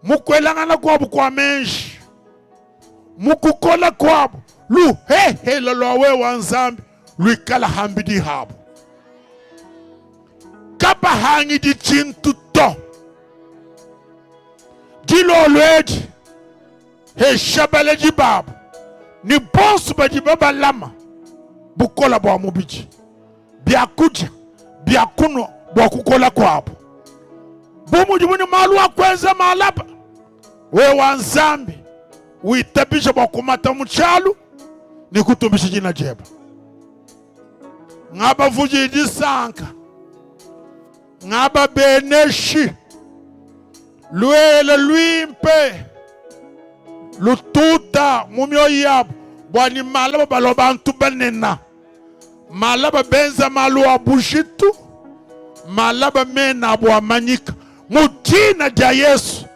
mukwelangana kwabo kwa menji mukukola kwabo lu he lolwe wanzambi luikala hambidi habo kapa hangi di chintu to dilo lweji he shabale di babu ni bonsu ba di baba lama bukola bwa mubiji biakuja biakuno bwa kukola kwabo bumu jibuni malu akwenza malapa we wanzambi uitabisha bwa kumata mchalu ni kutumbisha jina jeba ngaba vuji di sanka ngaba beneshi luele luimpe lututa mumyo yabu bwani malaba baloba antu banena malaba benza malu abushitu malaba mena bwa manyika mutina ja Yesu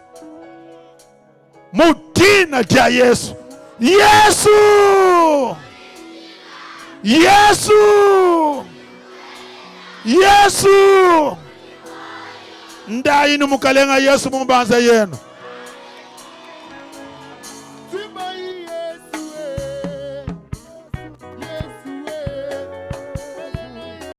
mutina ja Yesu Yesu Yesu Yesu ndai ni mukalenga Yesu mumbanza yenu